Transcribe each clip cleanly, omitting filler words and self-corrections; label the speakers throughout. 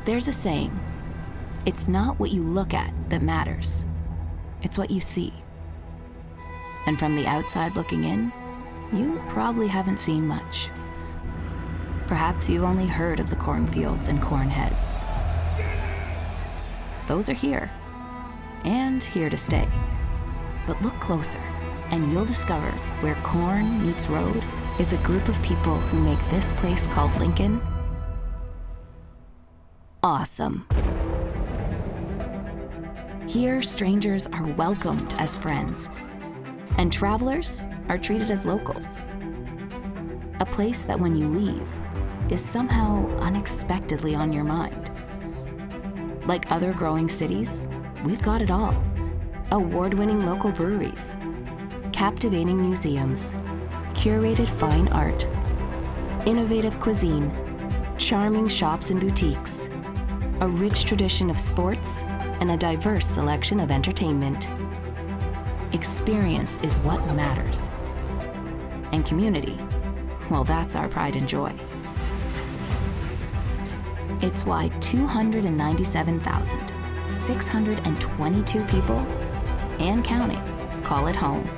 Speaker 1: There's a saying, it's not what you look at that matters, it's what you see. And from the outside looking in, you probably haven't seen much. Perhaps you've only heard of the cornfields and corn heads. Those are here, and here to stay. But look closer, and you'll discover where corn meets road is a group of people who make this place called Lincoln awesome. Here, strangers are welcomed as friends, and travelers are treated as locals. A place that when you leave is somehow unexpectedly on your mind. Like other growing cities, we've got it all. Award-winning local breweries, captivating museums, curated fine art, innovative cuisine, charming shops and boutiques, a rich tradition of sports, and a diverse selection of entertainment. Experience is what matters. And community, well, that's our pride and joy. It's why 297,622 people, and counting, call it home.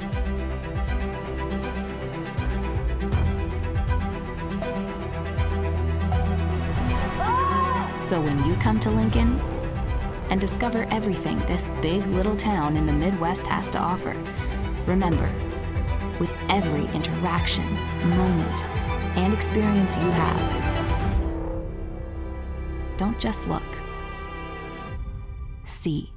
Speaker 1: So when you come to Lincoln and discover everything this big little town in the Midwest has to offer, remember, with every interaction, moment, and experience you have, don't just look. See.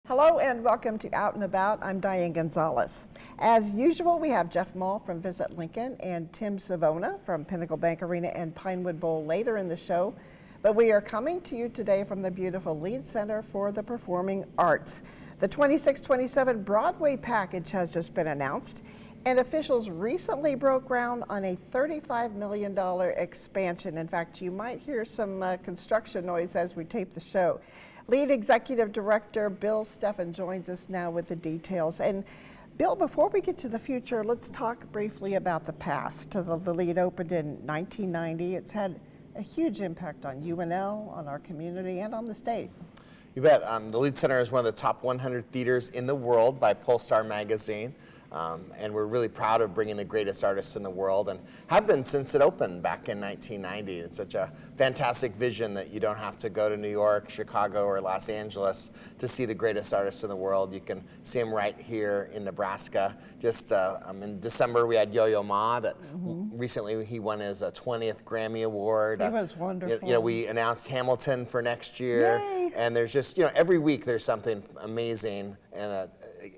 Speaker 2: Hello and welcome to Out and About. I'm Diane Gonzalez. As usual, we have Jeff Mull from Visit Lincoln and Tim Savona from Pinnacle Bank Arena and Pinewood Bowl later in the show. But we are coming to you today from the beautiful Lied Center for the Performing Arts. The 26-27 Broadway package has just been announced, and officials recently broke ground on a $35 million expansion. In fact, you might hear some construction noise as we tape the show. Lead Executive Director Bill Steffen joins us now with the details. And Bill, before we get to the future, let's talk briefly about the past. The Lied opened in 1990. It's had a huge impact on UNL, on our community, and on the state.
Speaker 3: You bet. The Lied Center is one of the top 100 theaters in the world by Pollstar magazine. And we're really proud of bringing the greatest artists in the world, and have been since it opened back in 1990. It's such a fantastic vision that you don't have to go to New York, Chicago, or Los Angeles to see the greatest artists in the world. You can see them right here in Nebraska. Just in December, we had Yo-Yo Ma that recently he won his 20th Grammy Award.
Speaker 2: He was wonderful.
Speaker 3: You know, we announced Hamilton for next year.
Speaker 2: Yay.
Speaker 3: And there's just, every week there's something amazing and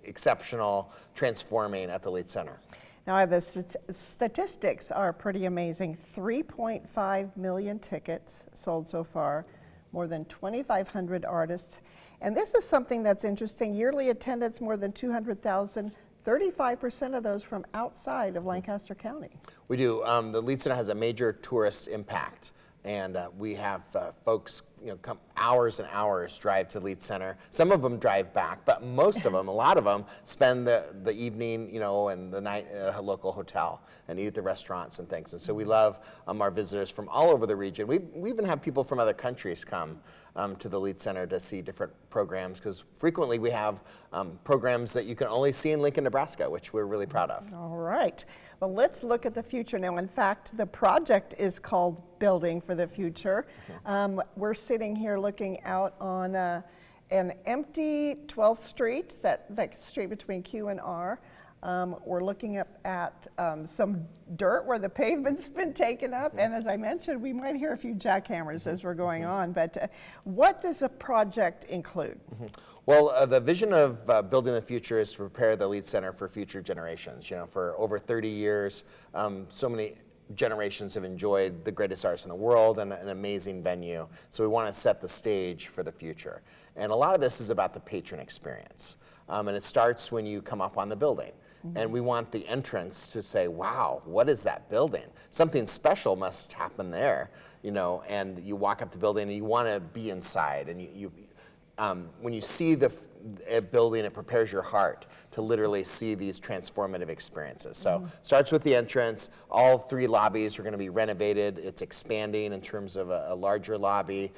Speaker 3: exceptional transforming at the Lied Center.
Speaker 2: Now, the statistics are pretty amazing. 3.5 million tickets sold so far, more than 2,500 artists. And this is something that's interesting. Yearly attendance, more than 200,000, 35% of those from outside of Lancaster County.
Speaker 3: We do. The Lied Center has a major tourist impact. And we have folks, come hours and hours drive to Lied Center. Some of them drive back, but most of them, a lot of them, spend the evening, and the night at a local hotel and eat at the restaurants and things. And so we love our visitors from all over the region. We even have people from other countries come to the Lied Center to see different programs, because frequently we have programs that you can only see in Lincoln, Nebraska, which we're really proud of.
Speaker 2: All right. Well, let's look at the future now. In fact, the project is called Building for the Future. We're sitting here looking out on an empty 12th Street, that street between Q and R. We're looking up at some dirt where the pavement's been taken up, and as I mentioned, we might hear a few jackhammers as we're going on, but what does the project include?
Speaker 3: Well, the vision of Building the Future is to prepare the Lied Center for future generations. For over 30 years, so many generations have enjoyed the greatest artists in the world and an amazing venue. So we want to set the stage for the future. And a lot of this is about the patron experience. And it starts when you come up on the building. And we want the entrance to say, wow, what is that building? Something special must happen there, and you walk up the building and you want to be inside. And when you see the building, it prepares your heart to literally see these transformative experiences. So starts with the entrance. All 3 lobbies are going to be renovated. It's expanding in terms of a larger lobby,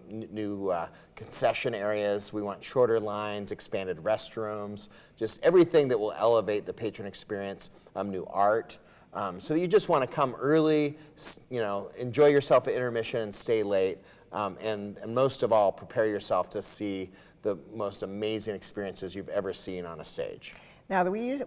Speaker 3: new concession areas. We want shorter lines, expanded restrooms, just everything that will elevate the patron experience, new art. So you just want to come early, enjoy yourself at intermission and stay late, and most of all, prepare yourself to see the most amazing experiences you've ever seen on a stage.
Speaker 2: Now, we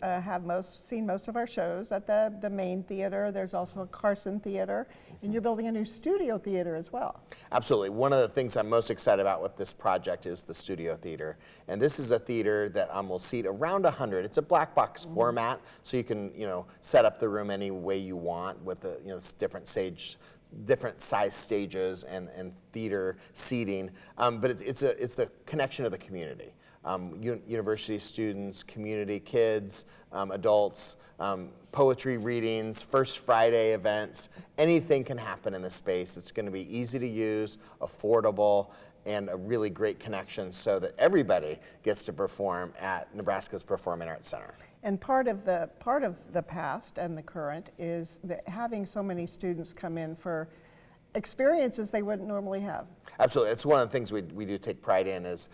Speaker 2: have seen most of our shows at the main theater. There's also a Carson Theater, and you're building a new studio theater as well.
Speaker 3: Absolutely. One of the things I'm most excited about with this project is the studio theater. And this is a theater that will seat around 100. It's a black box format, so you can set up the room any way you want with the different size stages and theater seating, but it's the connection of the community. University students, community kids, adults, poetry readings, First Friday events, anything can happen in this space. It's going to be easy to use, affordable, and a really great connection so that everybody gets to perform at Nebraska's Performing Arts Center.
Speaker 2: And part of the past and the current is that having so many students come in for experiences they wouldn't normally have.
Speaker 3: Absolutely. It's one of the things we do take pride in is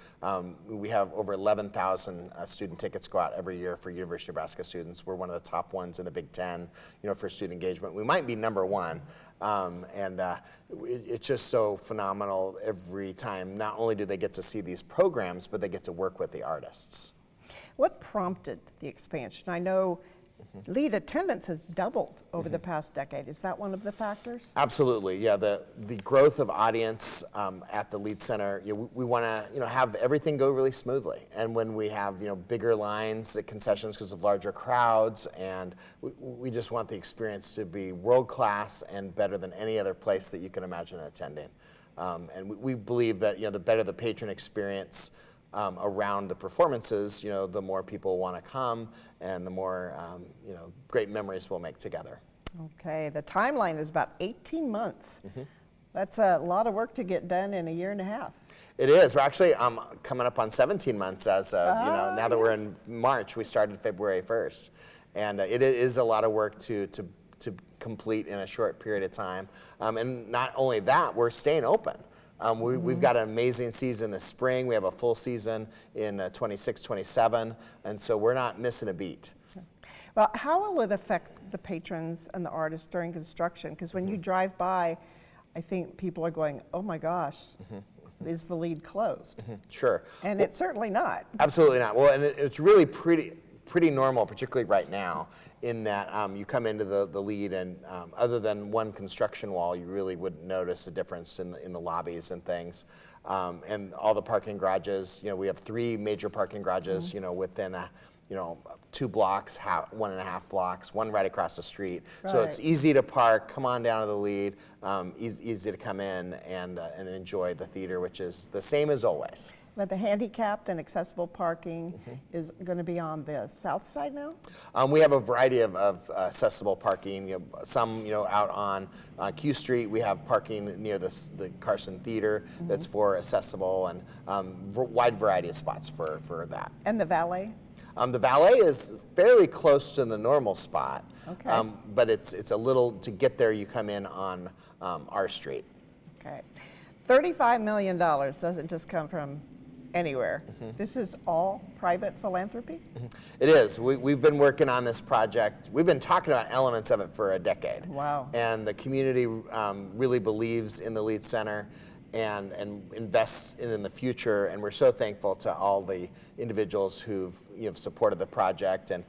Speaker 3: we have over 11,000 student tickets go out every year for University of Nebraska students. We're one of the top ones in the Big Ten, for student engagement. We might be number 1. It's just so phenomenal every time. Not only do they get to see these programs, but they get to work with the artists.
Speaker 2: What prompted the expansion? I know lead attendance has doubled over the past decade. Is that one of the factors?
Speaker 3: Absolutely, yeah. The growth of audience at the Lead Center, we want to have everything go really smoothly. And when we have bigger lines at concessions because of larger crowds, and we just want the experience to be world class and better than any other place that you can imagine attending. And we believe that the better the patron experience around the performances, the more people want to come, and the more great memories we'll make together.
Speaker 2: Okay, the timeline is about 18 months. That's a lot of work to get done in a year and a half.
Speaker 3: It is. We're actually coming up on 17 months as of, now that we're in March. We started February 1st. And it is a lot of work to complete in a short period of time. And not only that, we're staying open. We've got an amazing season this spring. We have a full season in 26, 27, and so we're not missing a beat.
Speaker 2: Well, how will it affect the patrons and the artists during construction? Because when you drive by, I think people are going, oh my gosh, is the lead closed?
Speaker 3: Sure.
Speaker 2: And it's certainly not.
Speaker 3: Absolutely not. Well, and it's really pretty normal, particularly right now, in that you come into the lead, and other than one construction wall, you really wouldn't notice a difference in the lobbies and things. And all the parking garages, we have 3 major parking garages, within 2 blocks, 1.5 blocks, one right across the street. Right. So it's easy to park, come on down to the lead, easy to come in and enjoy the theater, which is the same as always.
Speaker 2: But the handicapped and accessible parking is going to be on the south side now?
Speaker 3: We have a variety of accessible parking. Some, out on Q Street, we have parking near the Carson Theater that's for accessible, and wide variety of spots for that.
Speaker 2: And the valet?
Speaker 3: The valet is fairly close to the normal spot, but it's a little, to get there, you come in on our street.
Speaker 2: Okay. $35 million doesn't just come from anywhere. This is all private philanthropy?
Speaker 3: It is. We've been working on this project. We've been talking about elements of it for a decade.
Speaker 2: Wow.
Speaker 3: And the community really believes in the Lead Center and invests in the future. And we're so thankful to all the individuals who've supported the project. And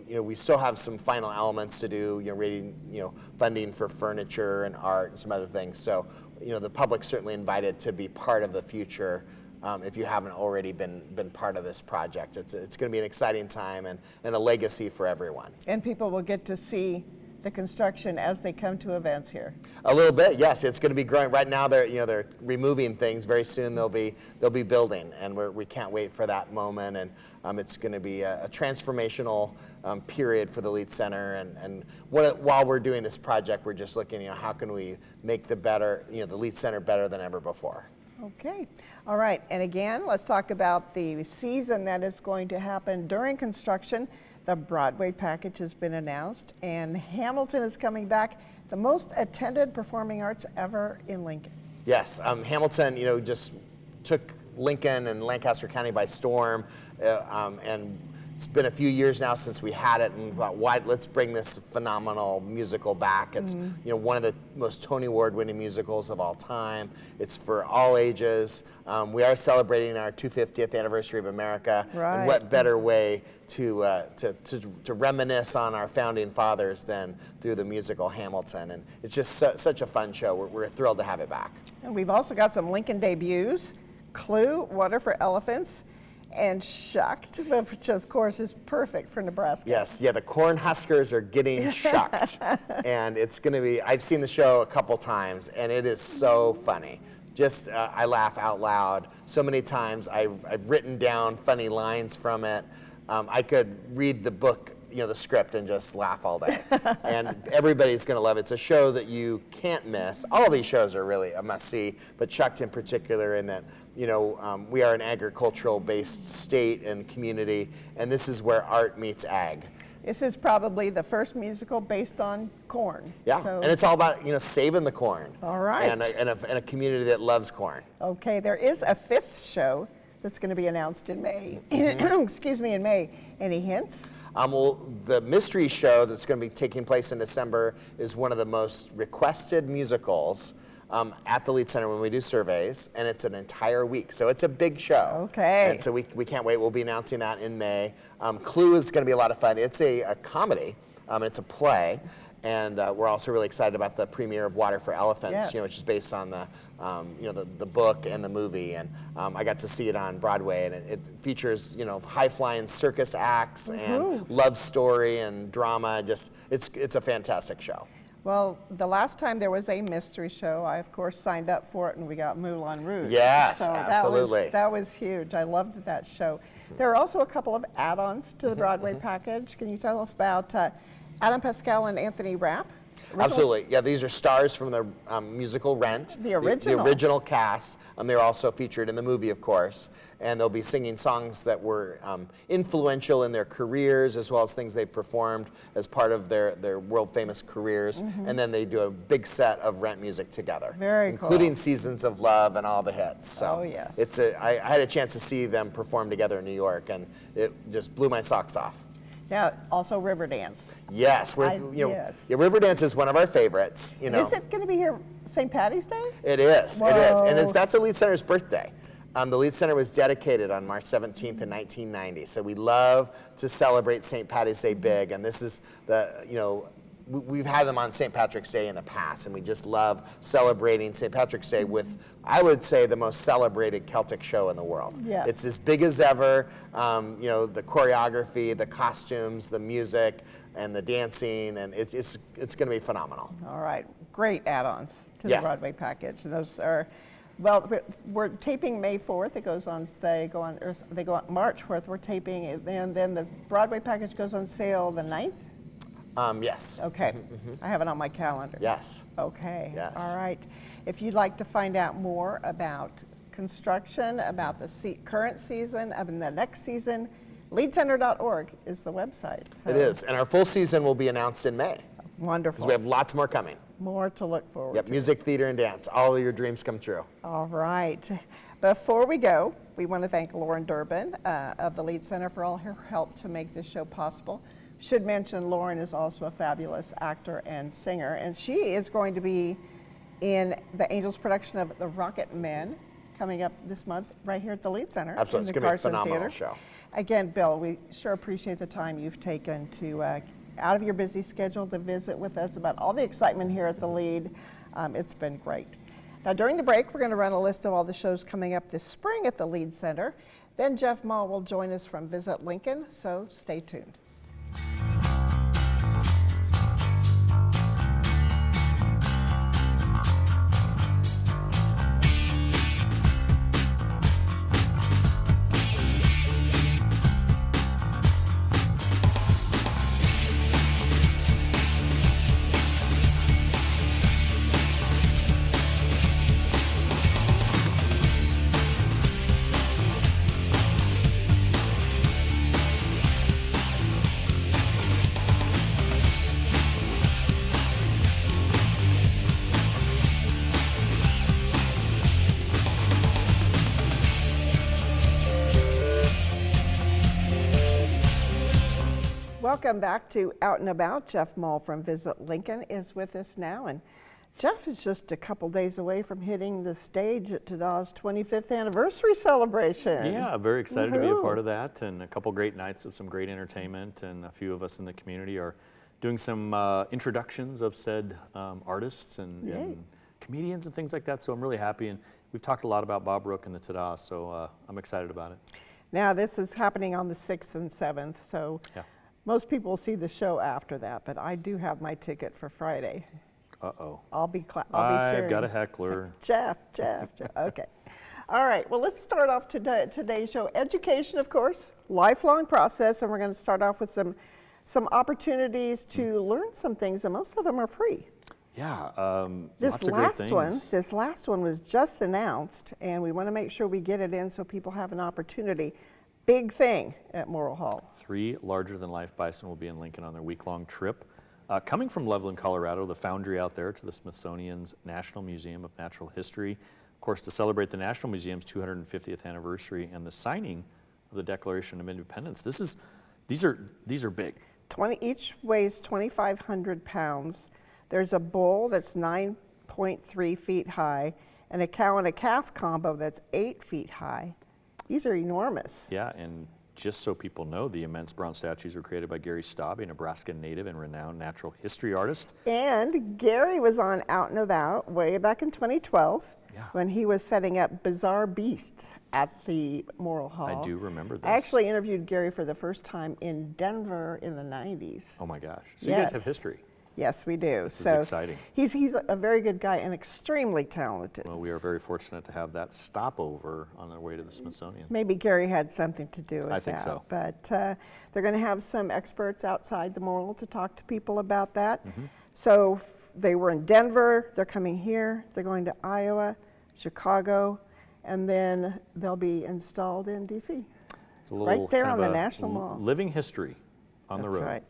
Speaker 3: we still have some final elements to do, rating, funding for furniture and art and some other things. So, the public's certainly invited to be part of the future. If you haven't already been part of this project. It's going to be an exciting time and a legacy for everyone. And
Speaker 2: people will get to see the construction as they come to events here.
Speaker 3: A little bit, yes. It's going to be growing. Right now, they're removing things. Very soon, they'll be building, and we can't wait for that moment. And it's going to be a transformational period for the Lead Center. And while we're doing this project, we're just looking, how can we make the Lead Center better than ever before.
Speaker 2: Okay. All right. And again, let's talk about the season that is going to happen during construction. The Broadway package has been announced, and Hamilton is coming back, the most attended performing arts ever in Lincoln.
Speaker 3: Yes, Hamilton, just took Lincoln and Lancaster County by storm, and it's been a few years now since we had it, and thought, let's bring this phenomenal musical back. It's one of the most Tony Award-winning musicals of all time. It's for all ages. We are celebrating our 250th anniversary of America,
Speaker 2: Right.
Speaker 3: and what better way to reminisce on our founding fathers than through the musical Hamilton? And it's just such a fun show. We're thrilled to have it back.
Speaker 2: And we've also got some Lincoln debuts, Clue, Water for Elephants, and Shucked, which of course is perfect for Nebraska.
Speaker 3: Yes, yeah, the Cornhuskers are getting shucked. And it's going to be, I've seen the show a couple times, and it is so funny. Just, I laugh out loud. So many times I've written down funny lines from it. I could read the book, the script, and just laugh all day. And everybody's going to love it. It's a show that you can't miss. All these shows are really a must-see, but Shucked in particular, in that, we are an agricultural-based state and community, and this is where art meets ag.
Speaker 2: This is probably the first musical based on corn.
Speaker 3: Yeah,
Speaker 2: So,
Speaker 3: and it's all about, saving the corn.
Speaker 2: All right.
Speaker 3: And a community that loves corn.
Speaker 2: okay, there is a fifth show that's going to be announced in May. Excuse me, in May. Any hints?
Speaker 3: Well, the mystery show that's going to be taking place in December is one of the most requested musicals at the Lead Center when we do surveys, and it's an entire week, so it's a big show.
Speaker 2: Okay.
Speaker 3: And so we can't wait. We'll be announcing that in May. Clue is going to be a lot of fun. It's a comedy, and it's a play, and we're also really excited about the premiere of Water for Elephants,
Speaker 2: Yes.
Speaker 3: which is based on the book and the movie, and I got to see it on Broadway, and it features high-flying circus acts and love story and drama. Just it's a fantastic show.
Speaker 2: Well, the last time there was a mystery show, I of course signed up for it, and we got Moulin Rouge.
Speaker 3: Yes,
Speaker 2: so
Speaker 3: absolutely.
Speaker 2: That was huge. I loved that show. There are also a couple of add-ons to the Broadway package. Can you tell us about Adam Pascal and Anthony Rapp? Original-
Speaker 3: Absolutely. Yeah, these are stars from the musical Rent.
Speaker 2: The original.
Speaker 3: The original cast. They're also featured in the movie, of course. And they'll be singing songs that were influential in their careers, as well as things they performed as part of their world-famous careers. And then they do a big set of Rent music together.
Speaker 2: Very
Speaker 3: including
Speaker 2: cool.
Speaker 3: Seasons of Love and all the hits. So
Speaker 2: Oh, yes.
Speaker 3: I had a chance to see them perform together in New York, and it just blew my socks off.
Speaker 2: Yeah, also Riverdance.
Speaker 3: Yes,
Speaker 2: yes.
Speaker 3: Yeah, Riverdance is one of our favorites.
Speaker 2: Is it going to be here St. Patty's Day?
Speaker 3: It is. It is, and
Speaker 2: Whoa.
Speaker 3: that's the Lead Center's birthday. The Lead Center was dedicated on March 17th in 1990. So we love to celebrate St. Patty's Day big, and this is we've had them on St. Patrick's Day in the past, and we just love celebrating St. Patrick's Day with, I would say, the most celebrated Celtic show in the world.
Speaker 2: Yes.
Speaker 3: It's as big as ever. The choreography, the costumes, the music, and the dancing, and it's going to be phenomenal.
Speaker 2: All right, great add-ons to
Speaker 3: Yes.
Speaker 2: the Broadway package. Those are, well, we're taping May 4th. They go on March 4th. We're taping it, and then the Broadway package goes on sale the 9th.
Speaker 3: Yes.
Speaker 2: Okay, I have it on my calendar.
Speaker 3: Yes.
Speaker 2: Okay.
Speaker 3: Yes.
Speaker 2: All right. If you'd like to find out more about construction, about the current season, of the next season, leadcenter.org is the website. So
Speaker 3: It is, and our full season will be announced in May,
Speaker 2: wonderful.
Speaker 3: because we have lots more coming.
Speaker 2: More to look forward
Speaker 3: Yep,
Speaker 2: to.
Speaker 3: music, theater, and dance. All of your dreams come true.
Speaker 2: All right. Before we go, we want to thank Lauren Durbin of the Lead Center for all her help to make this show possible. Should mention Lauren is also a fabulous actor and singer, and she is going to be in the Angels production of The Rocket Men coming up this month right here at the Lead Center.
Speaker 3: Absolutely,
Speaker 2: in
Speaker 3: it's
Speaker 2: the
Speaker 3: going to be a
Speaker 2: Carson
Speaker 3: phenomenal
Speaker 2: Theater.
Speaker 3: show.
Speaker 2: Again, Bill, we sure appreciate the time you've taken to out of your busy schedule to visit with us about all the excitement here at the Lead. It's been great. Now, during the break, we're going to run a list of all the shows coming up this spring at the Lead Center. Then Jeff Mall will join us from Visit Lincoln, so stay tuned. Welcome back to Out and About. Jeff Mull from Visit Lincoln is with us now, and Jeff is just a couple days away from hitting the stage at Tadah's 25th anniversary celebration.
Speaker 4: Yeah, very excited to be a
Speaker 2: Woohoo.
Speaker 4: part of that, and a couple great nights of some great entertainment, and a few of us in the community are doing some introductions of said artists and comedians and things like that, so I'm really happy, and we've talked a lot about Bob Rook and the Tadah, so I'm excited about it.
Speaker 2: Now, this is happening on the 6th and 7th, so
Speaker 4: Yeah.
Speaker 2: most people will see the show after that, but I do have my ticket for Friday.
Speaker 4: Uh-oh.
Speaker 2: I'll be cheering.
Speaker 4: I've got a heckler.
Speaker 2: Jeff. Okay. All right. Well, let's start off today's show. Education, of course, lifelong process, and we're going to start off with some opportunities to learn some things, and most of them are free.
Speaker 4: Yeah,
Speaker 2: This
Speaker 4: lots of great
Speaker 2: last
Speaker 4: things.
Speaker 2: one was just announced, and we want to make sure we get it in so people have an opportunity. Big thing at Morrill Hall.
Speaker 4: 3 larger-than-life bison will be in Lincoln on their week-long trip. Coming from Loveland, Colorado, the foundry out there to the Smithsonian's National Museum of Natural History, of course, to celebrate the National Museum's 250th anniversary and the signing of the Declaration of Independence. These are big.
Speaker 2: Each weighs 2,500 pounds. There's a bull that's 9.3 feet high, and a cow and a calf combo that's 8 feet high. These are enormous.
Speaker 4: Yeah, and just so people know, the immense bronze statues were created by Gary Staub, a Nebraska native and renowned natural history artist.
Speaker 2: And Gary was on Out and About way back in 2012
Speaker 4: Yeah.
Speaker 2: when he was setting up Bizarre Beasts at the Morrill Hall.
Speaker 4: I do remember this.
Speaker 2: I actually interviewed Gary for the first time in Denver in the 90s.
Speaker 4: Oh my gosh. So you guys have
Speaker 2: Yes.
Speaker 4: history.
Speaker 2: Yes, we do.
Speaker 4: This is exciting.
Speaker 2: He's a very good guy and extremely talented.
Speaker 4: Well, we are very fortunate to have that stopover on our way to the Smithsonian.
Speaker 2: Maybe Gary had something to do with that.
Speaker 4: I think so.
Speaker 2: But they're going to have some experts outside the Morrill to talk to people about that.
Speaker 4: Mm-hmm.
Speaker 2: So they were in Denver, they're coming here, they're going to Iowa, Chicago, and then they'll be installed in D.C.
Speaker 4: It's a little
Speaker 2: Right there
Speaker 4: kind
Speaker 2: on
Speaker 4: of
Speaker 2: the
Speaker 4: a
Speaker 2: National Mall.
Speaker 4: living history on
Speaker 2: That's
Speaker 4: the road.
Speaker 2: right.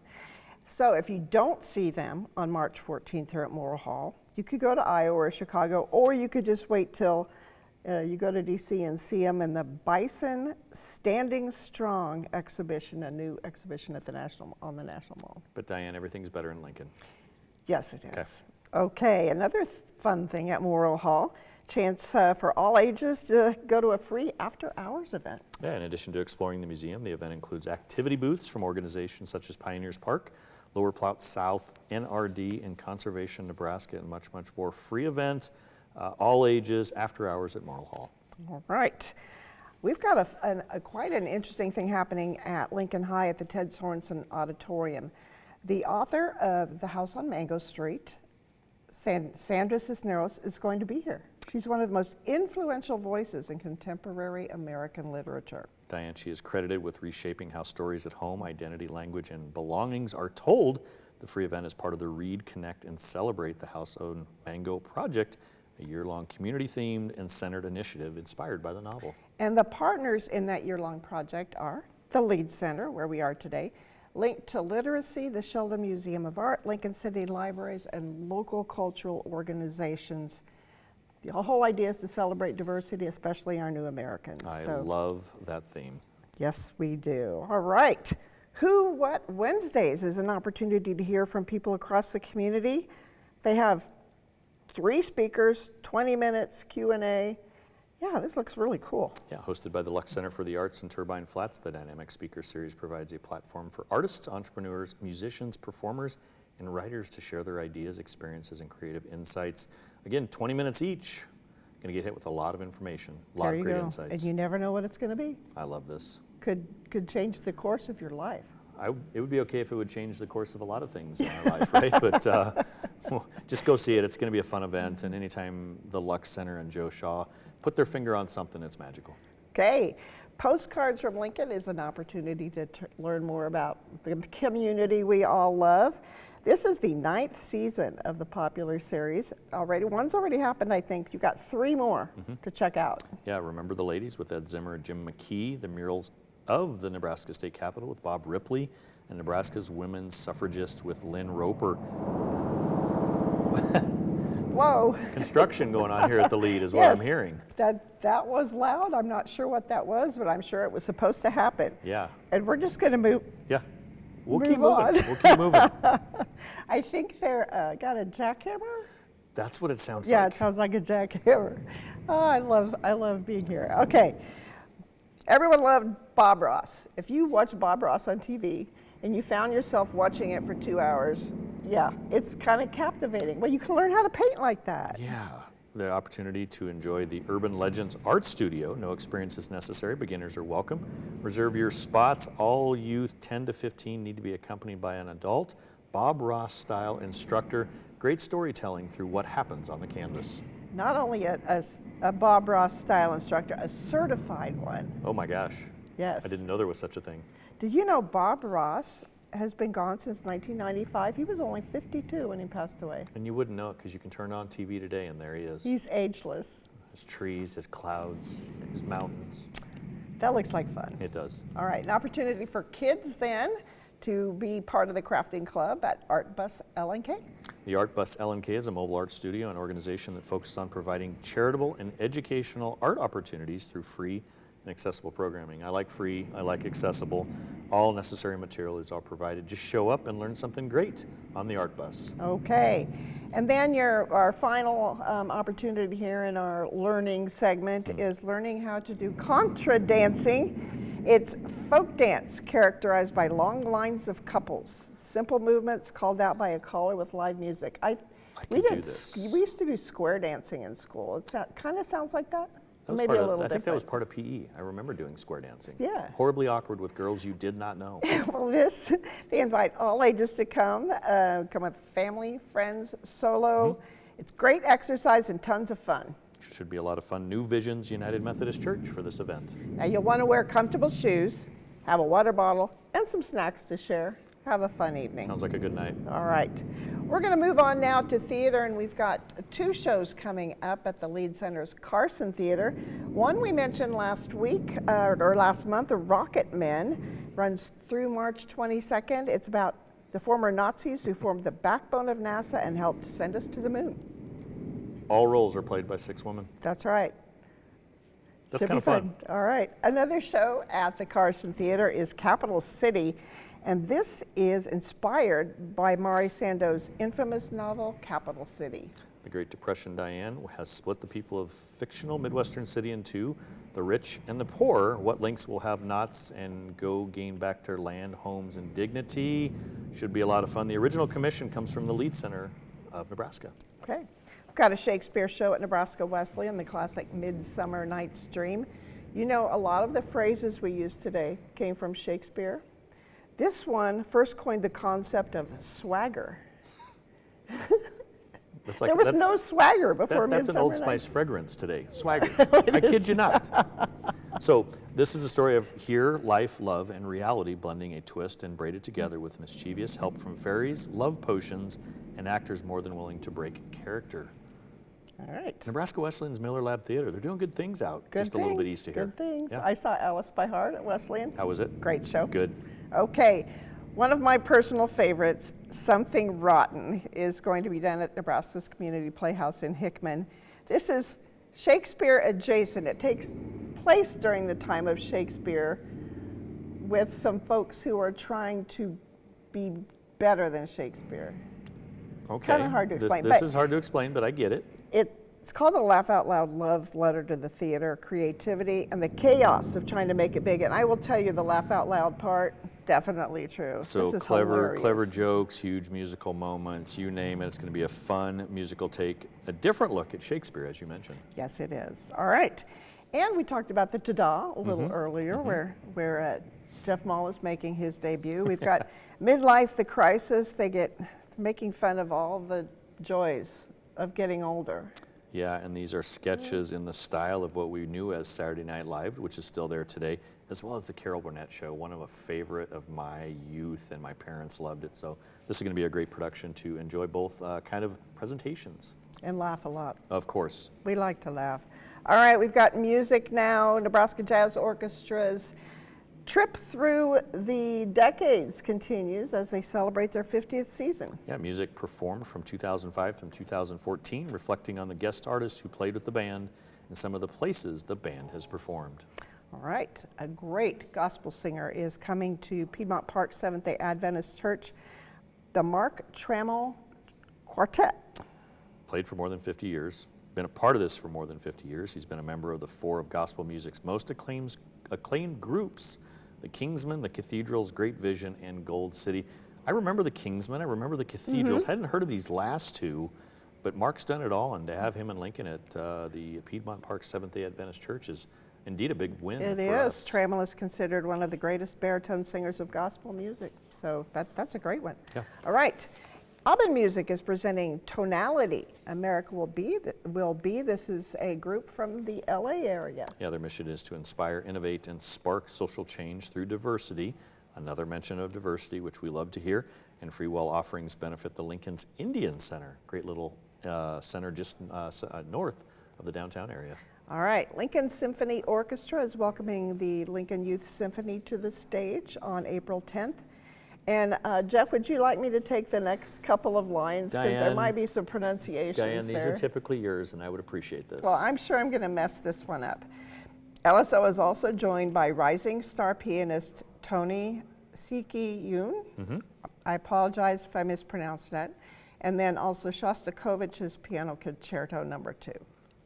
Speaker 2: So if you don't see them on March 14th here at Morrill Hall, you could go to Iowa or Chicago, or you could just wait till you go to DC and see them in the Bison Standing Strong exhibition, a new exhibition at on the National Mall.
Speaker 4: But Diane, everything's better in Lincoln.
Speaker 2: Yes, it is. Okay, another fun thing at Morrill Hall, chance for all ages to go to a free after-hours event.
Speaker 4: Yeah, in addition to exploring the museum, the event includes activity booths from organizations such as Pioneers Park, Lower Platte South, NRD, and Conservation Nebraska, and much, much more. Free event, all ages, after hours at Morrill Hall.
Speaker 2: All right. We've got quite an interesting thing happening at Lincoln High at the Ted Sorensen Auditorium. The author of The House on Mango Street, Sandra Cisneros, is going to be here. She's one of the most influential voices in contemporary American literature.
Speaker 4: Diane, she is credited with reshaping how stories at home, identity, language, and belongings are told. The free event is part of the Read, Connect, and Celebrate the House on Mango project, a year-long community-themed and centered initiative inspired by the novel.
Speaker 2: And the partners in that year-long project are the Lead Center, where we are today, Linked to Literacy, the Sheldon Museum of Art, Lincoln City Libraries, and local cultural organizations. The whole idea is to celebrate diversity, especially our new Americans.
Speaker 4: I love that theme.
Speaker 2: Yes, we do. All right. Who What Wednesdays is an opportunity to hear from people across the community. They have 3 speakers, 20 minutes Q&A. Yeah, this looks really cool.
Speaker 4: Yeah, hosted by the Lux Center for the Arts in Turbine Flats, the Dynamic Speaker Series provides a platform for artists, entrepreneurs, musicians, performers, and writers to share their ideas, experiences, and creative insights. Again, 20 minutes each. Going to get hit with a lot of information, a lot
Speaker 2: There
Speaker 4: of
Speaker 2: you
Speaker 4: great
Speaker 2: go.
Speaker 4: insights.
Speaker 2: And you never know what it's going to be.
Speaker 4: I love this.
Speaker 2: Could change the course of your life.
Speaker 4: It would be okay if it would change the course of a lot of things in our life, right? But well, just go see it. It's going to be a fun event. And anytime the Lux Center and Joe Shaw put their finger on something, it's magical.
Speaker 2: Okay. Postcards from Lincoln is an opportunity to learn more about the community we all love. This is the 9th season of the popular series. One's already happened, I think. You've got 3 more to check out.
Speaker 4: Yeah, Remember the Ladies with Ed Zimmer and Jim McKee, the murals of the Nebraska State Capitol with Bob Ripley, and Nebraska's women's suffragist with Lynn Roper.
Speaker 2: Whoa.
Speaker 4: Construction going on here at the Lead is what I'm
Speaker 2: Yes,
Speaker 4: hearing.
Speaker 2: That was loud. I'm not sure what that was, but I'm sure it was supposed to happen.
Speaker 4: Yeah,
Speaker 2: And we're just going to move.
Speaker 4: yeah. We'll
Speaker 2: move
Speaker 4: keep moving.
Speaker 2: on.
Speaker 4: We'll keep moving.
Speaker 2: I think they're got a jackhammer.
Speaker 4: That's what it sounds
Speaker 2: Yeah,
Speaker 4: like.
Speaker 2: it sounds like a jackhammer. Oh, I love being here. Okay, everyone loved Bob Ross. If you watch Bob Ross on TV and you found yourself watching it for 2 hours, yeah, it's kind of captivating. Well, you can learn how to paint like that.
Speaker 4: Yeah. The opportunity to enjoy the Urban Legends Art Studio. No experience is necessary. Beginners are welcome. Reserve your spots. All youth 10 to 15 need to be accompanied by an adult. Bob Ross style instructor. Great storytelling through what happens on the canvas.
Speaker 2: Not only a Bob Ross style instructor, a certified one.
Speaker 4: Oh my gosh.
Speaker 2: Yes.
Speaker 4: I didn't know there was such a thing.
Speaker 2: Did you know Bob Ross has been gone since 1995? He was only 52 when he passed away.
Speaker 4: And you wouldn't know it because you can turn on TV today and there he is.
Speaker 2: He's ageless.
Speaker 4: His trees, his clouds, his mountains.
Speaker 2: That looks like fun.
Speaker 4: It does.
Speaker 2: All right, an opportunity for kids then to be part of the crafting club at Art Bus LNK.
Speaker 4: The Art Bus LNK is a mobile art studio, an organization that focuses on providing charitable and educational art opportunities through free and accessible programming. I like free, I like accessible. All necessary materials are provided. Just show up and learn something great on the Art Bus.
Speaker 2: Okay, and then our final opportunity here in our learning segment is learning how to do contra dancing. It's folk dance characterized by long lines of couples, simple movements called out by a caller with live music. We used to do square dancing in school. It kind of sounds like that.
Speaker 4: That was
Speaker 2: Maybe
Speaker 4: part
Speaker 2: a
Speaker 4: of,
Speaker 2: little
Speaker 4: I think that was
Speaker 2: different.
Speaker 4: part of PE. I remember doing square dancing.
Speaker 2: Yeah.
Speaker 4: Horribly awkward with girls you did not know.
Speaker 2: Well, they invite all ages to come with family, friends, solo. It's great exercise and tons of fun.
Speaker 4: Should be a lot of fun. New Visions United Methodist Church for this event.
Speaker 2: Now you'll want to wear comfortable shoes, have a water bottle, and some snacks to share. Have a fun evening.
Speaker 4: Sounds like a good night.
Speaker 2: All right. We're going to move on now to theater, and we've got 2 shows coming up at the Lead Center's Carson Theater. One we mentioned last week, or last month, The Rocket Men, runs through March 22nd. It's about the former Nazis who formed the backbone of NASA and helped send us to the moon.
Speaker 4: All roles are played by 6 women.
Speaker 2: That's right.
Speaker 4: That's
Speaker 2: Should
Speaker 4: kind
Speaker 2: be
Speaker 4: of fun.
Speaker 2: All right. Another show at the Carson Theater is Capital City, and this is inspired by Mari Sando's infamous novel, Capital City.
Speaker 4: The Great Depression, Diane, has split the people of fictional Midwestern city in two, the rich and the poor. What links will have knots and go gain back their land, homes, and dignity? Should be a lot of fun. The original commission comes from the Lead Center of Nebraska.
Speaker 2: Okay. We've got a Shakespeare show at Nebraska Wesleyan, the classic Midsummer Night's Dream. You know, a lot of the phrases we use today came from Shakespeare. This one first coined the concept of swagger.
Speaker 4: That's like,
Speaker 2: There was no swagger before
Speaker 4: that's an
Speaker 2: Midsummer
Speaker 4: Old
Speaker 2: Night's
Speaker 4: Spice fragrance today. Swagger. I kid you not. So this is a story of here, life, love, and reality blending a twist and braided together with mischievous help from fairies, love potions, and actors more than willing to break character.
Speaker 2: All right.
Speaker 4: Nebraska Wesleyan's Miller Lab Theater. They're doing good things out.
Speaker 2: Good
Speaker 4: just
Speaker 2: things,
Speaker 4: a little bit east of here.
Speaker 2: Good things.
Speaker 4: Yeah.
Speaker 2: I saw Alice by Heart at Wesleyan.
Speaker 4: How was it?
Speaker 2: Great show.
Speaker 4: Good.
Speaker 2: Okay. One of my personal favorites, Something Rotten, is going to be done at Nebraska's Community Playhouse in Hickman. This is Shakespeare adjacent. It takes place during the time of Shakespeare with some folks who are trying to be better than Shakespeare.
Speaker 4: Okay.
Speaker 2: Kinda hard to explain,
Speaker 4: This
Speaker 2: but-
Speaker 4: is hard to explain, but I get it.
Speaker 2: It's called a Laugh Out Loud love letter to the theater, creativity, and the chaos of trying to make it big. And I will tell you the laugh out loud part, definitely true.
Speaker 4: So
Speaker 2: This is
Speaker 4: clever
Speaker 2: hilarious.
Speaker 4: jokes, huge musical moments, you name it. It's going to be a fun musical take, a different look at Shakespeare, as you mentioned.
Speaker 2: Yes, it is. All right. And we talked about the Ta-Da a little earlier, where Jeff Mall is making his debut. We've got Midlife, the Crisis. They get making fun of all the joys of getting older.
Speaker 4: Yeah, and these are sketches in the style of what we knew as Saturday Night Live, which is still there today, as well as the Carol Burnett Show, one of a favorite of my youth, and my parents loved it. So this is going to be a great production to enjoy both kind of presentations.
Speaker 2: And laugh a lot.
Speaker 4: Of course.
Speaker 2: We like to laugh. All right, we've got music now. Nebraska Jazz Orchestra's trip through the decades continues as they celebrate their 50th season.
Speaker 4: Yeah, music performed from 2005 through 2014, reflecting on the guest artists who played with the band and some of the places the band has performed.
Speaker 2: All right, a great gospel singer is coming to Piedmont Park Seventh-day Adventist Church, the Mark Trammell Quartet.
Speaker 4: Played for more than 50 years, been a part of this for more than 50 years. He's been a member of the four of gospel music's most acclaimed groups, the Kingsmen, the Cathedrals, Great Vision, and Gold City. I remember the Kingsmen, I remember the Cathedrals. Hadn't heard of these last two, but Mark's done it all, and to have him and Lincoln at the Piedmont Park Seventh-day Adventist Church is indeed a big win for us.
Speaker 2: Trammell is considered one of the greatest baritone singers of gospel music, so that's a great one.
Speaker 4: Yeah.
Speaker 2: All right. Aubin Music is presenting Tonality. America Will Be. This is a group from the LA area.
Speaker 4: Yeah, their mission is to inspire, innovate, and spark social change through diversity. Another mention of diversity, which we love to hear. And free well offerings benefit the Lincoln's Indian Center, great little center just north of the downtown area.
Speaker 2: All right, Lincoln Symphony Orchestra is welcoming the Lincoln Youth Symphony to the stage on April 10th. And Jeff, would you like me to take the next couple of lines? Because there might be some pronunciations
Speaker 4: Diane,
Speaker 2: there.
Speaker 4: these are typically yours, and I would appreciate this.
Speaker 2: Well, I'm sure I'm going to mess this one up. LSO is also joined by rising star pianist Tony Siki-Yoon. I apologize if I mispronounced that. And then also Shostakovich's Piano Concerto No. 2.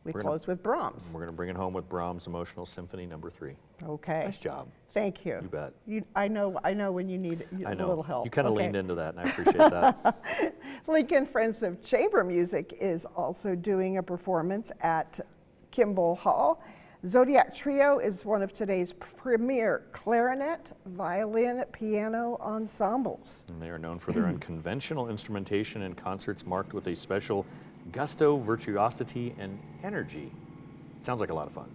Speaker 2: We close with Brahms.
Speaker 4: We're going to bring it home with Brahms' Emotional Symphony No. 3.
Speaker 2: Okay.
Speaker 4: Nice job.
Speaker 2: Thank you.
Speaker 4: You bet.
Speaker 2: I know when you need a little help.
Speaker 4: You kind of leaned into that, and I appreciate that.
Speaker 2: Lincoln Friends of Chamber Music is also doing a performance at Kimball Hall. Zodiac Trio is one of today's premier clarinet, violin, piano ensembles.
Speaker 4: And they are known for their unconventional instrumentation and concerts marked with a special gusto, virtuosity, and energy. Sounds like a lot of fun.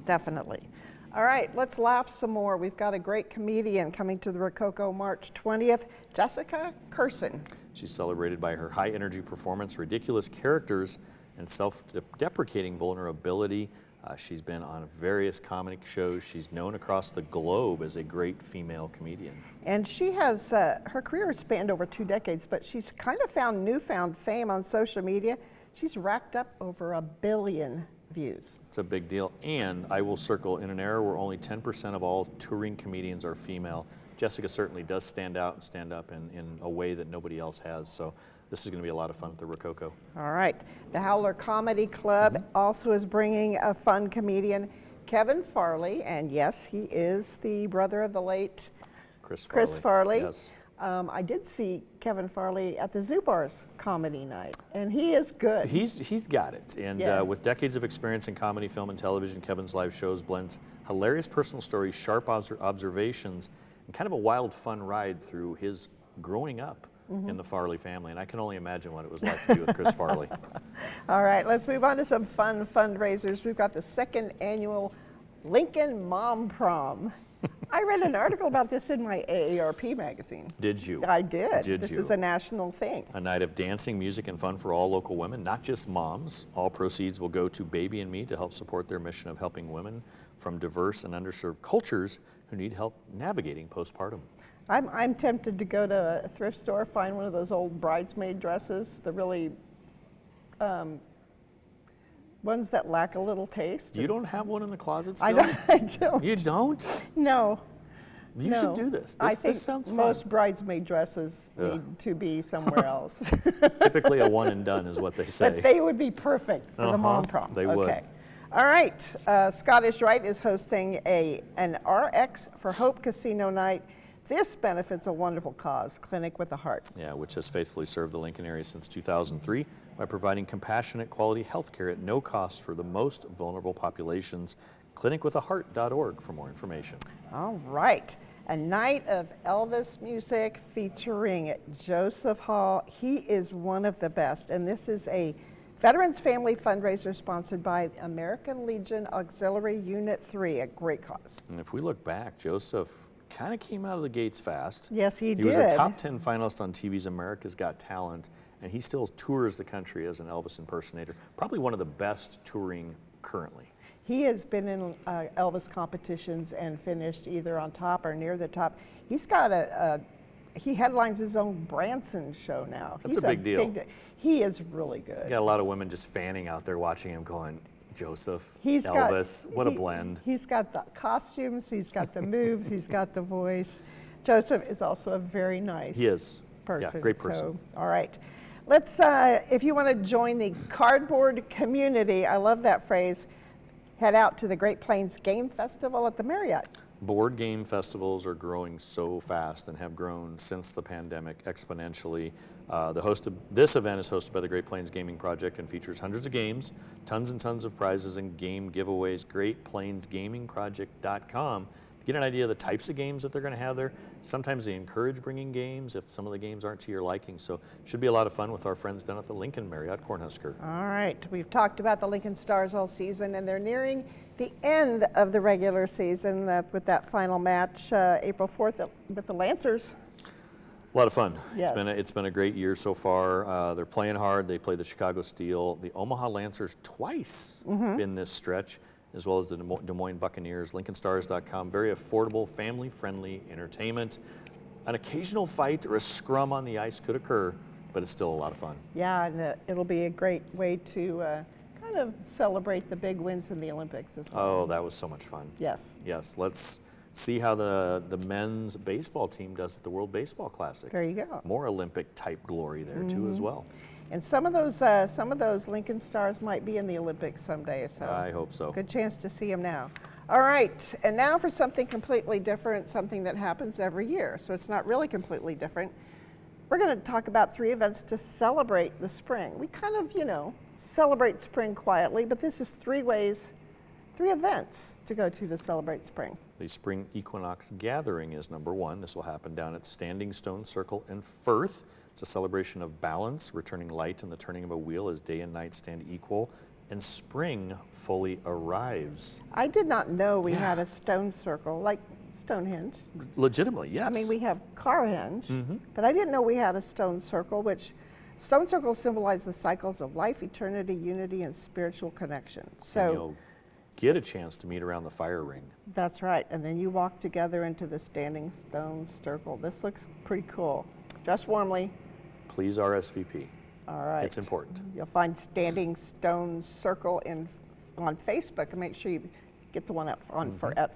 Speaker 2: Definitely. All right, let's laugh some more. We've got a great comedian coming to the Rococo March 20th, Jessica Curson.
Speaker 4: She's celebrated by her high-energy performance, ridiculous characters, and self-deprecating vulnerability. She's been on various comic shows. She's known across the globe as a great female comedian.
Speaker 2: And she has, her career has spanned over 2 decades, but she's kind of found newfound fame on social media. She's racked up over 1 billion views.
Speaker 4: It's a big deal. And I will circle, in an era where only 10% of all touring comedians are female, Jessica certainly does stand out and stand up in a way that nobody else has. So this is going to be a lot of fun at the Rococo.
Speaker 2: All right. The Howler Comedy Club also is bringing a fun comedian, Kevin Farley. And yes, he is the brother of the late Chris Farley.
Speaker 4: Yes.
Speaker 2: I did see Kevin Farley at the Zoo Bars comedy night, and he is good.
Speaker 4: He's got it. And with decades of experience in comedy, film, and television, Kevin's live shows blends hilarious personal stories, sharp observations, and kind of a wild, fun ride through his growing up in the Farley family. And I can only imagine what it was like to be with Chris Farley.
Speaker 2: All right, let's move on to some fun fundraisers. We've got the 2nd annual Lincoln Mom Prom. I read an article about this in my AARP magazine.
Speaker 4: Did you?
Speaker 2: I did.
Speaker 4: Did
Speaker 2: this
Speaker 4: you?
Speaker 2: is a national thing.
Speaker 4: A night of dancing, music, and fun for all local women, not just moms. All proceeds will go to Baby and Me to help support their mission of helping women from diverse and underserved cultures who need help navigating postpartum.
Speaker 2: I'm tempted to go to a thrift store, find one of those old bridesmaid dresses, the really ones that lack a little taste.
Speaker 4: You don't have one in the closet still?
Speaker 2: I don't.
Speaker 4: You don't?
Speaker 2: No.
Speaker 4: You should do this.
Speaker 2: I think
Speaker 4: this sounds fun.
Speaker 2: most bridesmaid dresses need to be somewhere else.
Speaker 4: Typically a one and done is what they say.
Speaker 2: But they would be perfect for the mom prom.
Speaker 4: They would.
Speaker 2: Okay. All right. Scottish Rite is hosting an RX for Hope Casino night. This benefits a wonderful cause, Clinic with a Heart.
Speaker 4: Yeah, which has faithfully served the Lincoln area since 2003 by providing compassionate quality health care at no cost for the most vulnerable populations. ClinicWithAHeart.org for more information.
Speaker 2: All right. A night of Elvis music featuring Joseph Hall. He is one of the best, and this is a Veterans Family fundraiser sponsored by American Legion Auxiliary Unit 3, a great cause.
Speaker 4: And if we look back, Joseph kind of came out of the gates fast.
Speaker 2: Yes, he did.
Speaker 4: He was a top 10 finalist on TV's America's Got Talent, and he still tours the country as an Elvis impersonator. Probably one of the best touring currently.
Speaker 2: He has been in Elvis competitions and finished either on top or near the top. He's got he headlines his own Branson show now.
Speaker 4: That's a big deal.
Speaker 2: He is really good.
Speaker 4: You got a lot of women just fanning out there watching him going, Joseph,
Speaker 2: He's
Speaker 4: Elvis, what a
Speaker 2: he-
Speaker 4: blend.
Speaker 2: He's got the costumes, he's got the moves, he's got the voice. Joseph is also a very nice
Speaker 4: He is.
Speaker 2: person.
Speaker 4: Yeah, great person.
Speaker 2: So, all right. Let's, if you want to join the cardboard community, I love that phrase, head out to the Great Plains Game Festival at the Marriott.
Speaker 4: Board game festivals are growing so fast and have grown since the pandemic exponentially. This event is hosted by the Great Plains Gaming Project and features hundreds of games, tons and tons of prizes and game giveaways. GreatPlainsGamingProject.com. Get an idea of the types of games that they're going to have there. Sometimes they encourage bringing games if some of the games aren't to your liking. So should be a lot of fun with our friends down at the Lincoln Marriott Cornhusker.
Speaker 2: All right, we've talked about the Lincoln Stars all season, and they're nearing the end of the regular season with that final match, April 4th with the Lancers.
Speaker 4: A lot of fun.
Speaker 2: Yes.
Speaker 4: It's been a great year so far. They're playing hard. They play the Chicago Steel, the Omaha Lancers twice in this stretch, as well as the Des Moines Buccaneers. LincolnStars.com, very affordable, family-friendly entertainment. An occasional fight or a scrum on the ice could occur, but it's still a lot of fun.
Speaker 2: Yeah, and it'll be a great way to kind of celebrate the big wins in the Olympics as well.
Speaker 4: Oh, that was so much fun.
Speaker 2: Yes.
Speaker 4: Yes, let's see how the men's baseball team does at the World Baseball Classic.
Speaker 2: There you go.
Speaker 4: More Olympic-type glory there, too, as well.
Speaker 2: And some of those Lincoln Stars might be in the Olympics someday, so
Speaker 4: I hope so.
Speaker 2: good chance to see them now. All right, and now for something completely different, something that happens every year, so it's not really completely different. We're going to talk about 3 events to celebrate the spring. We kind of, celebrate spring quietly, but this is 3 events to go to celebrate spring.
Speaker 4: The Spring Equinox Gathering is number 1. This will happen down at Standing Stone Circle in Firth. It's a celebration of balance, returning light and the turning of a wheel as day and night stand equal, and spring fully arrives.
Speaker 2: I did not know we had a stone circle, like Stonehenge.
Speaker 4: Legitimately, yes.
Speaker 2: I mean, we have Carhenge, but I didn't know we had a stone circle, which stone circles symbolize the cycles of life, eternity, unity, and spiritual connection.
Speaker 4: And
Speaker 2: So
Speaker 4: you'll get a chance to meet around the fire ring.
Speaker 2: that's right. And then you walk together into the Standing Stone Circle. This looks pretty cool. Dress warmly.
Speaker 4: Please RSVP.
Speaker 2: All right.
Speaker 4: It's important.
Speaker 2: You'll find Standing Stone Circle on Facebook, and make sure you get the one at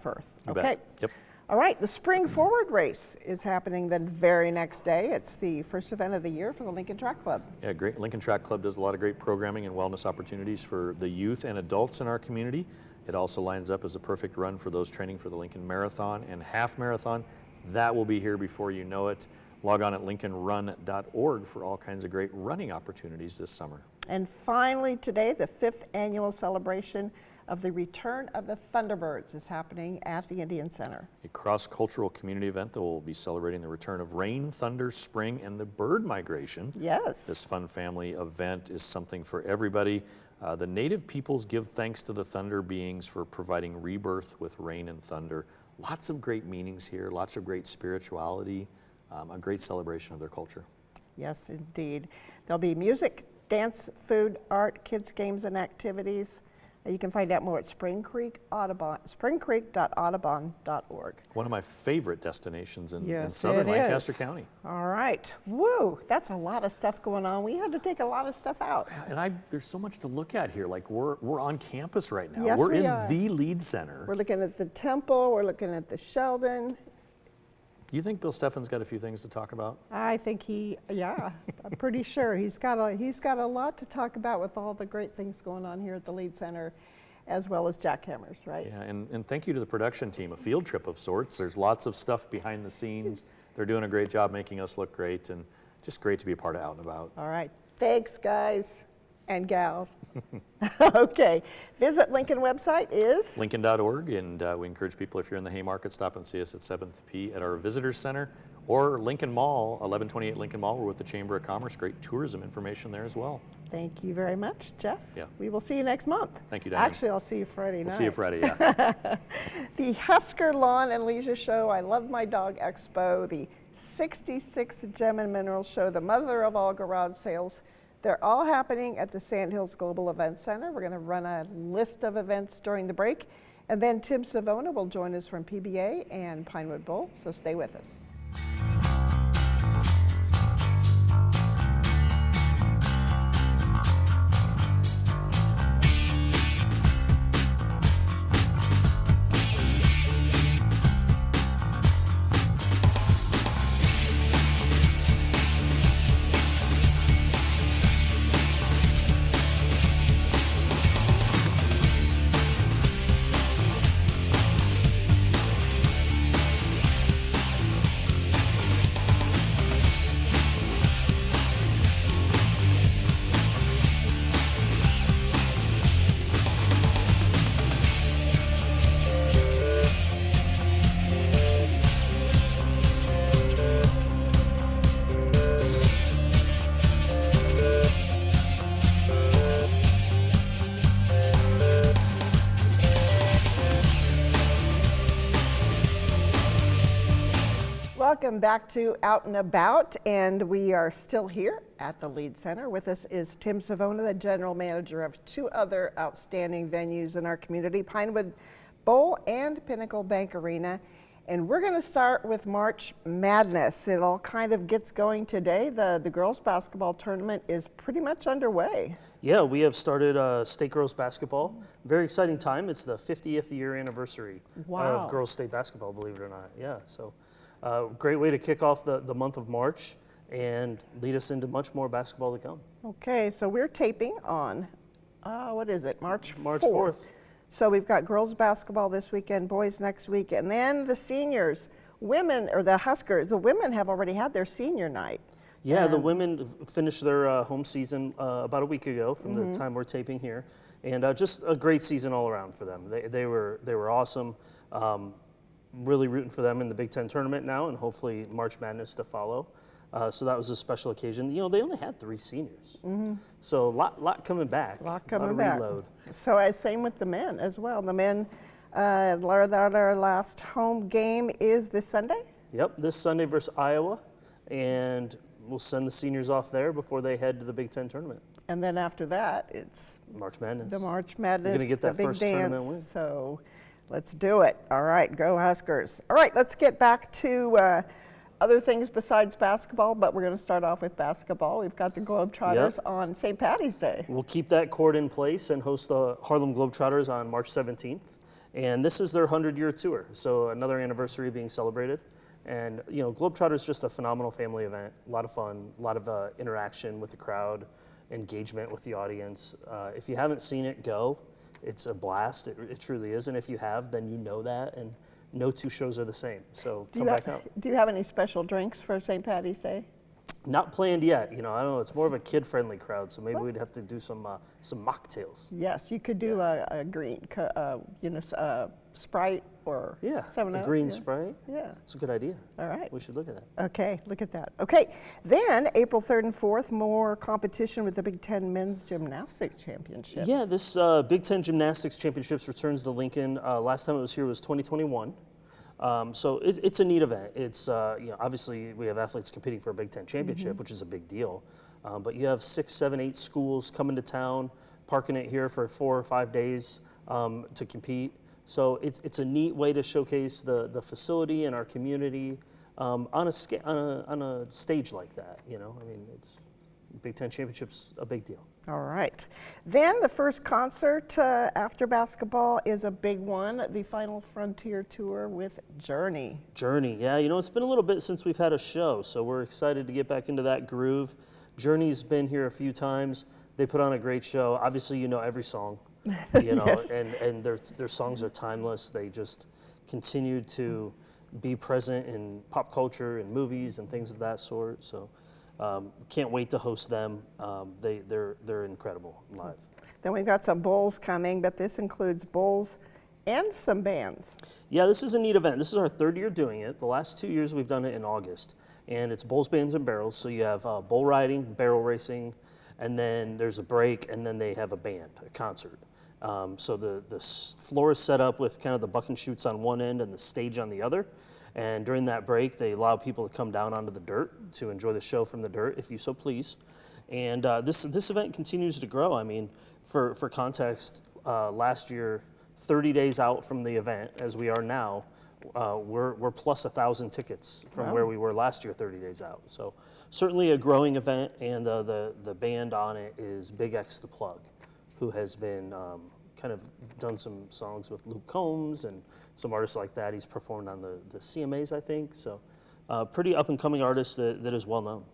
Speaker 2: Firth.
Speaker 4: You
Speaker 2: Okay.
Speaker 4: bet. Yep.
Speaker 2: All right, the Spring Forward Race is happening the very next day. It's the first event of the year for the Lincoln Track Club.
Speaker 4: Yeah, great. Lincoln Track Club does a lot of great programming and wellness opportunities for the youth and adults in our community. It also lines up as a perfect run for those training for the Lincoln Marathon and Half Marathon. That will be here before you know it. Log on at lincolnrun.org for all kinds of great running opportunities this summer.
Speaker 2: And finally today, the 5th annual celebration of the Return of the Thunderbirds is happening at the Indian Center.
Speaker 4: A cross-cultural community event that will be celebrating the return of rain, thunder, spring, and the bird migration.
Speaker 2: Yes.
Speaker 4: This fun family event is something for everybody. The native peoples give thanks to the thunder beings for providing rebirth with rain and thunder. Lots of great meanings here, lots of great spirituality, a great celebration of their culture.
Speaker 2: Yes, indeed. There'll be music, dance, food, art, kids, games, and activities. You can find out more at springcreek.audubon.org.
Speaker 4: One of my favorite destinations in
Speaker 2: Yes,
Speaker 4: southern
Speaker 2: it
Speaker 4: Lancaster
Speaker 2: is.
Speaker 4: County.
Speaker 2: All right. Woo, that's a lot of stuff going on. We had to take a lot of stuff out.
Speaker 4: And there's so much to look at here. Like we're on campus right now.
Speaker 2: Yes,
Speaker 4: we're
Speaker 2: we
Speaker 4: in
Speaker 2: are.
Speaker 4: the Lead Center.
Speaker 2: We're looking at the temple, we're looking at the Sheldon.
Speaker 4: You think Bill Steffen's got a few things to talk about?
Speaker 2: I think I'm pretty sure he's got a lot to talk about with all the great things going on here at the Lead Center, as well as jackhammers, right?
Speaker 4: Yeah, and thank you to the production team, a field trip of sorts. There's lots of stuff behind the scenes. They're doing a great job making us look great, and just great to be a part of Out and About.
Speaker 2: All right. Thanks, guys and gals. Okay. Visit Lincoln website is?
Speaker 4: Lincoln.org, and we encourage people, if you're in the Haymarket, stop and see us at 7th P at our Visitors Center, or Lincoln Mall, 1128 Lincoln Mall. We're with the Chamber of Commerce. Great tourism information there as well.
Speaker 2: Thank you very much, Jeff.
Speaker 4: Yeah.
Speaker 2: We will see you next month.
Speaker 4: Thank you, Diane.
Speaker 2: Actually, I'll see you Friday night.
Speaker 4: We'll see you Friday, yeah.
Speaker 2: The Husker Lawn and Leisure Show, I Love My Dog Expo, the 66th Gem and Mineral Show, the mother of all garage sales. They're all happening at the Sandhills Global Event Center. We're going to run a list of events during the break. And then Tim Savona will join us from PBA and Pinewood Bowl, so stay with us. Welcome back to Out and About, and we are still here at the Lead Center. With us is Tim Savona, the general manager of two other outstanding venues in our community, Pinewood Bowl and Pinnacle Bank Arena. And we're going to start with March Madness. It all kind of gets going today. The girls basketball tournament is pretty much underway.
Speaker 5: Yeah, we have started state girls basketball. Very exciting time. It's the 50th year anniversary of girls state basketball, believe it or not. Yeah, so great way to kick off the month of March and lead us into much more basketball to come.
Speaker 2: Okay, so we're taping on, what is it, March 4th. So we've got girls basketball this weekend, boys next week, and then the seniors, women, or the Huskers, the women have already had their senior night.
Speaker 5: Yeah, the women finished their home season about a week ago from the time we're taping here, and just a great season all around for them. They were awesome. Really rooting for them in the Big Ten tournament now, and hopefully March Madness to follow. So that was a special occasion. You know, they only had 3 seniors, so a lot coming back.
Speaker 2: A lot coming back.
Speaker 5: Reload.
Speaker 2: So same with the men as well. The men, our last home game is this Sunday?
Speaker 5: Yep, this Sunday versus Iowa, and we'll send the seniors off there before they head to the Big Ten tournament.
Speaker 2: And then after that, it's
Speaker 5: March Madness.
Speaker 2: the March Madness,
Speaker 5: We're gonna get that
Speaker 2: the big
Speaker 5: first
Speaker 2: dance.
Speaker 5: tournament win.
Speaker 2: So let's do it. All right, go Huskers. All right, let's get back to other things besides basketball, but we're going to start off with basketball. We've got the Globetrotters on St. Patty's Day.
Speaker 5: We'll keep that court in place and host the Harlem Globetrotters on March 17th. And this is their 100-year tour, so another anniversary being celebrated. And, you know, Globetrotters is just a phenomenal family event. A lot of fun, a lot of interaction with the crowd, engagement with the audience. If you haven't seen it, go. It's a blast. It truly is. And if you have, then you know that. And no 2 shows are the same. So come back out.
Speaker 2: Do you have any special drinks for St. Patty's Day?
Speaker 5: Not planned yet. You know, I don't know. It's more of a kid-friendly crowd, so maybe we'd have to do some mocktails.
Speaker 2: Yes, you could do a green, Sprite or 7-Up.
Speaker 5: A green Sprite.
Speaker 2: Yeah.
Speaker 5: It's a good idea.
Speaker 2: All right.
Speaker 5: We should look at that.
Speaker 2: Okay, look at that. Okay, then April 3rd and 4th, more competition with the Big Ten Men's Gymnastics Championships.
Speaker 5: Yeah, this Big Ten Gymnastics Championships returns to Lincoln. Last time it was here was 2021. So it's a neat event. It's you know, obviously we have athletes competing for a Big Ten championship, which is a big deal. But you have 6, 7, 8 schools coming to town, parking it here for 4 or 5 days to compete. So it's a neat way to showcase the facility and our community on a stage like that. You know, I mean, it's Big Ten championships a big deal.
Speaker 2: All right. Then the first concert after basketball is a big one, the Final Frontier Tour with Journey.
Speaker 5: Journey, yeah, you know, it's been a little bit since we've had a show, so we're excited to get back into that groove. Journey's been here a few times. They put on a great show. Obviously, you know every song, you know,
Speaker 2: Yes.
Speaker 5: and their songs are timeless. They just continue to be present in pop culture and movies and things of that sort. So can't wait to host them. They're incredible live.
Speaker 2: Then we've got some bowls coming, but this includes bowls and some bands.
Speaker 5: Yeah, this is a neat event. This is our 3rd year doing it. The last 2 years we've done it in August. And it's bowls, bands, and barrels. So you have bull riding, barrel racing, and then there's a break, and then they have a band, a concert. So the floor is set up with kind of the buck and shoots on one end and the stage on the other. And during that break, they allow people to come down onto the dirt to enjoy the show from the dirt, if you so please. And this event continues to grow. I mean, for context, last year, 30 days out from the event, as we are now, we're plus 1,000 tickets from where we were last year, 30 days out. So certainly a growing event, and the band on it is Big X the Plug, who has been kind of done some songs with Luke Combs and some artists like that. He's performed on the CMAs, I think. So pretty up-and-coming artist that is well-known.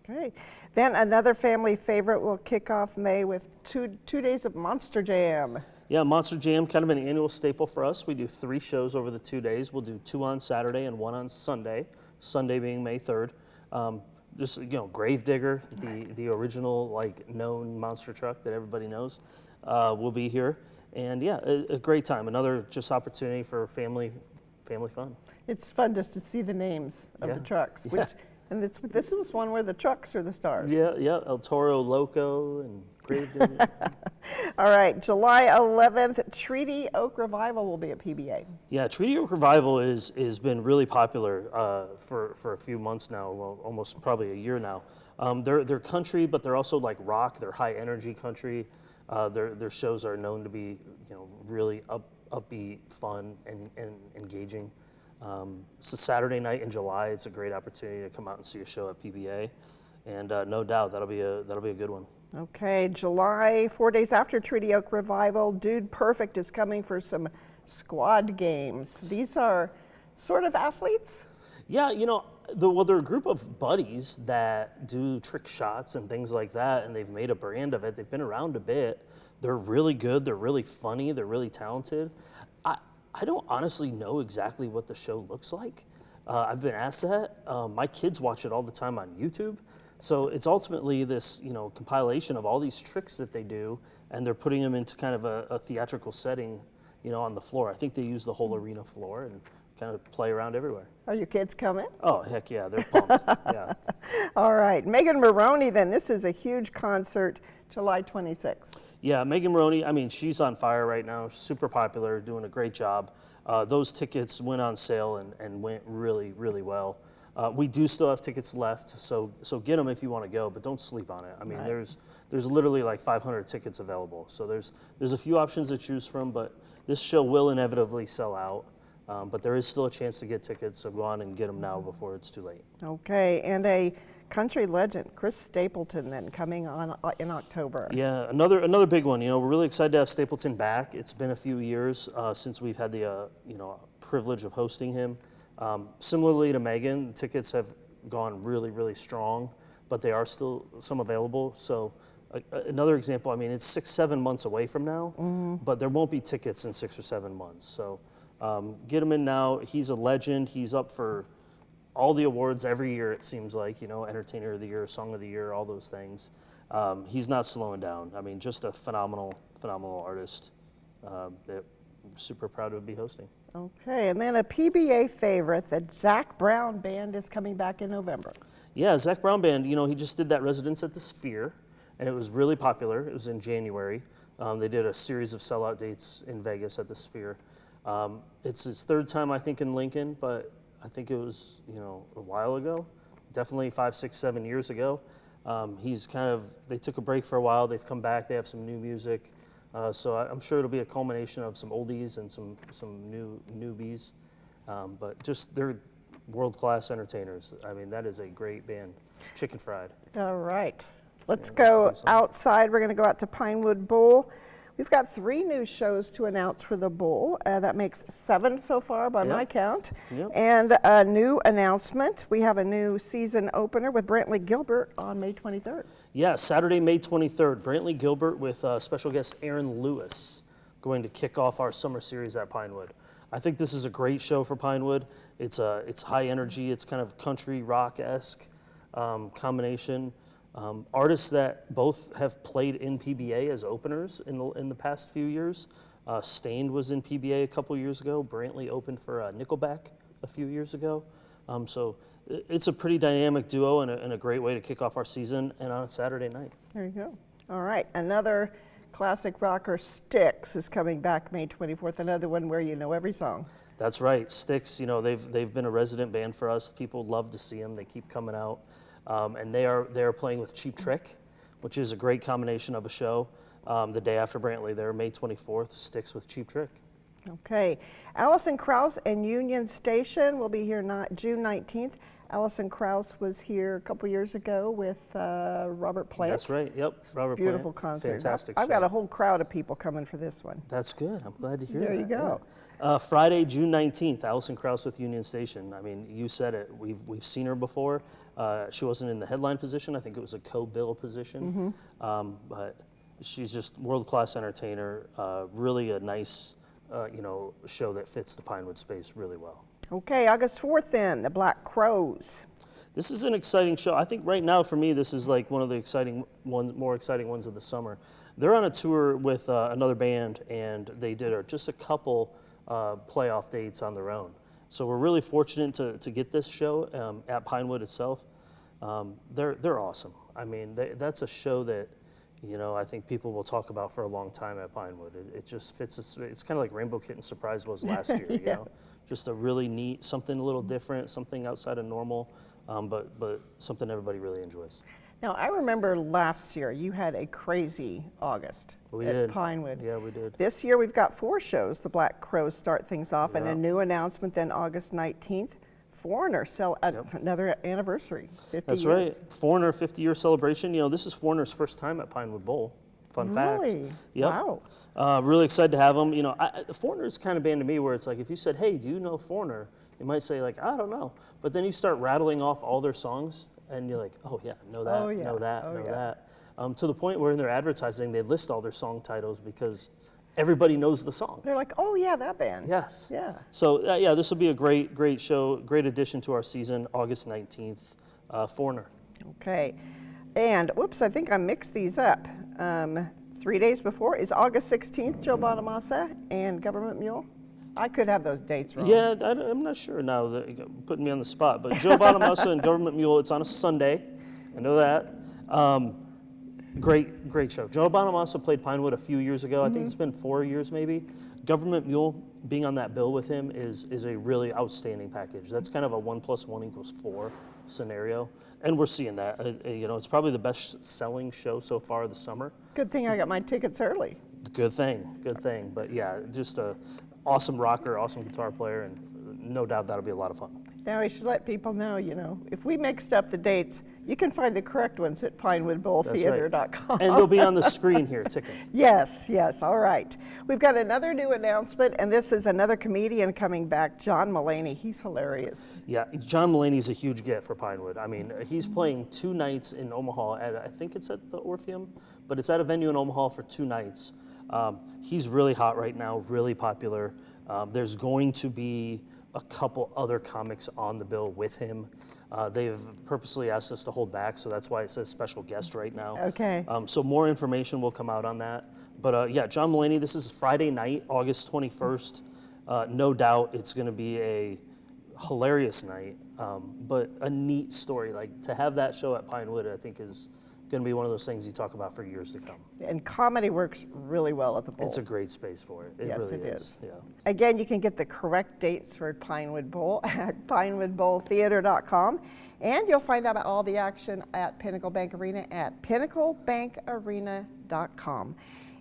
Speaker 2: Okay. Then another family favorite will kick off May with two days of Monster Jam.
Speaker 5: Yeah, Monster Jam, kind of an annual staple for us. We do 3 shows over the 2 days. We'll do 2 on Saturday and 1 on Sunday, Sunday being May 3rd. Just, you know, Gravedigger, the original, like, known monster truck that everybody knows, will be here. And yeah, a great time. Another just opportunity for family fun.
Speaker 2: It's fun just to see the names of the trucks, which And this was one where the trucks are the stars.
Speaker 5: Yeah, El Toro Loco and Gravedigger.
Speaker 2: All right, July 11th, Treaty Oak Revival will be at PBA.
Speaker 5: Yeah, Treaty Oak Revival has been really popular for a few months now, well, almost probably a year now. They're country, but they're also like rock. They're high energy country. Their shows are known to be, really upbeat, fun, and engaging. So Saturday night in July, it's a great opportunity to come out and see a show at PBA, and no doubt that'll be a good one.
Speaker 2: Okay, July, 4 days after Treaty Oak Revival, Dude Perfect is coming for some squad games. These are sort of athletes?
Speaker 5: Yeah, they're a group of buddies that do trick shots and things like that, and they've made a brand of it. They've been around a bit. They're really good. They're really funny. They're really talented. I don't honestly know exactly what the show looks like. I've been asked that. My kids watch it all the time on YouTube. So it's ultimately this, compilation of all these tricks that they do, and they're putting them into kind of a theatrical setting, on the floor. I think they use the whole arena floor and kind of play around everywhere.
Speaker 2: Are your kids coming?
Speaker 5: Oh, heck yeah, they're pumped. Yeah.
Speaker 2: All right, Megan Moroney then. This is a huge concert, July 26th.
Speaker 5: Yeah, Megan Moroney, she's on fire right now, super popular, doing a great job. Those tickets went on sale and went really, really well. We do still have tickets left, so get them if you want to go, but don't sleep on it.
Speaker 2: Right.
Speaker 5: There's literally like 500 tickets available, so there's a few options to choose from, but this show will inevitably sell out. But there is still a chance to get tickets, so go on and get them now before it's too late.
Speaker 2: Okay, and a country legend, Chris Stapleton, then coming on in October.
Speaker 5: Yeah, another big one. We're really excited to have Stapleton back. It's been a few years since we've had the privilege of hosting him. Similarly to Megan, tickets have gone really, really strong, but they are still some available. So another example, it's 6-7 months away from now, but there won't be tickets in 6 or 7 months. So get him in now. He's a legend. He's up for all the awards every year, it seems like, Entertainer of the Year, Song of the Year, all those things. He's not slowing down. Just a phenomenal artist that I'm super proud to be hosting.
Speaker 2: Okay, and then a PBA favorite, the Zac Brown Band is coming back in November.
Speaker 5: Yeah, Zac Brown Band, he just did that residence at the Sphere, and it was really popular. It was in January. They did a series of sellout dates in Vegas at the Sphere. It's his third time, I think, in Lincoln, but I think it was, a while ago, definitely 5, 6, 7 years ago. They took a break for a while. They've come back. They have some new music. So I'm sure it'll be a culmination of some oldies and some newbies. But just they're world-class entertainers. That is a great band. Chicken Fried.
Speaker 2: All right, let's go outside. We're going to go out to Pinewood Bowl. We've got 3 new shows to announce for the Bowl. That makes 7 so far by my count.
Speaker 5: Yep.
Speaker 2: And a new announcement. We have a new season opener with Brantley Gilbert on May 23rd.
Speaker 5: Yeah, Saturday, May 23rd. Brantley Gilbert with special guest Aaron Lewis going to kick off our summer series at Pinewood. I think this is a great show for Pinewood. It's high energy. It's kind of country rock-esque combination. Artists that both have played in PBA as openers in the past few years. Stained was in PBA a couple years ago. Brantley opened for Nickelback a few years ago. So it's a pretty dynamic duo and a great way to kick off our season, and on a Saturday night.
Speaker 2: There you go. All right, another classic rocker, Styx, is coming back May 24th. Another one where you know every song.
Speaker 5: That's right. Styx, they've been a resident band for us. People love to see them. They keep coming out. And they are playing with Cheap Trick, which is a great combination of a show. The day after Brantley, there, May 24th, Styx with Cheap Trick.
Speaker 2: Okay, Alison Krauss and Union Station will be here June 19th. Alison Krauss was here a couple years ago with Robert Plant.
Speaker 5: That's right. Yep, Robert
Speaker 2: Beautiful
Speaker 5: Plant.
Speaker 2: concert.
Speaker 5: Fantastic.
Speaker 2: I've got a whole crowd of people coming for this one.
Speaker 5: That's good. I'm glad to hear that.
Speaker 2: There you go.
Speaker 5: Yeah. Friday, June 19th, Alison Krauss with Union Station. You said it. We've seen her before. She wasn't in the headline position. I think it was a co-bill position. But she's just world-class entertainer. Really a nice, show that fits the Pinewood space really well.
Speaker 2: Okay, August 4th then, the Black Crowes.
Speaker 5: This is an exciting show. I think right now for me, this is like one of the more exciting ones of the summer. They're on a tour with another band, and they did just a couple playoff dates on their own. So we're really fortunate to get this show at Pinewood itself. They're awesome. I mean, that's a show that, you know, I think people will talk about for a long time at Pinewood. It just fits. It's kind of like Rainbow Kitten Surprise was last year. You know, just a really neat, something a little different, something outside of normal, but something everybody really enjoys.
Speaker 2: Now, I remember last year you had a crazy August
Speaker 5: We
Speaker 2: at
Speaker 5: did.
Speaker 2: Pinewood.
Speaker 5: Yeah, we did.
Speaker 2: This year we've got 4 shows. The Black Crows start things off, and
Speaker 5: Yeah.
Speaker 2: a new announcement then August 19th. Foreigner sell another anniversary, 50
Speaker 5: That's
Speaker 2: years.
Speaker 5: right. Foreigner 50-year celebration. You know, this is Foreigner's first time at Pinewood Bowl. Fun fact.
Speaker 2: Really?
Speaker 5: Yep.
Speaker 2: Wow.
Speaker 5: Really excited to have them. You know, Foreigner's kind of band to me where it's like if you said, "Hey, do you know Foreigner?" You might say like, "I don't know," but then you start rattling off all their songs, and you're like, "Oh yeah, know that,
Speaker 2: Oh, yeah.
Speaker 5: know that,
Speaker 2: Oh,
Speaker 5: know
Speaker 2: yeah.
Speaker 5: that." To the point where in their advertising they list all their song titles because everybody knows the songs.
Speaker 2: They're like, oh yeah, that band.
Speaker 5: Yes.
Speaker 2: Yeah.
Speaker 5: So yeah, this will be a great show, great addition to our season. August 19th, Foreigner.
Speaker 2: Okay. And whoops, I think I mixed these up. 3 days before is August 16th, Joe Bonamassa and Government Mule. I could have those dates wrong.
Speaker 5: Yeah, I'm not sure now that you're putting me on the spot, but Joe Bonamassa and Government Mule, it's on a Sunday. I know that. Great show. Joe Bonamassa played Pinewood a few years ago. I think it's been 4 years maybe. Government Mule, being on that bill with him is a really outstanding package. That's kind of a 1 + 1 = 4 scenario. And we're seeing that. You know, it's probably the best selling show so far of the summer.
Speaker 2: Good thing I got my tickets early.
Speaker 5: Good thing. But yeah, just a awesome rocker, awesome guitar player, and no doubt that'll be a lot of fun.
Speaker 2: Now we should let people know, you know, if we mixed up the dates, you can find the correct ones at pinewoodbowltheater.com.
Speaker 5: And they'll be on the screen here ticking.
Speaker 2: Yes, all right. We've got another new announcement, and this is another comedian coming back, John Mulaney. He's hilarious.
Speaker 5: Yeah, John Mulaney's a huge get for Pinewood. I mean, he's playing 2 nights in Omaha at, I think it's at the Orpheum, but it's at a venue in Omaha for 2 nights. He's really hot right now, really popular. There's going to be a couple other comics on the bill with him. They've purposely asked us to hold back, so that's why it says special guest right now.
Speaker 2: Okay.
Speaker 5: So more information will come out on that. But yeah, John Mulaney, this is Friday night, August 21st. No doubt it's going to be a hilarious night, but a neat story. Like to have that show at Pinewood, I think is going to be one of those things you talk about for years to come.
Speaker 2: And comedy works really well at the Bowl.
Speaker 5: It's a great space for it. It
Speaker 2: Yes,
Speaker 5: really
Speaker 2: it
Speaker 5: is.
Speaker 2: is.
Speaker 5: Yeah.
Speaker 2: Again, you can get the correct dates for Pinewood Bowl at pinewoodbowltheater.com. And you'll find out about all the action at Pinnacle Bank Arena at pinnaclebankarena.com.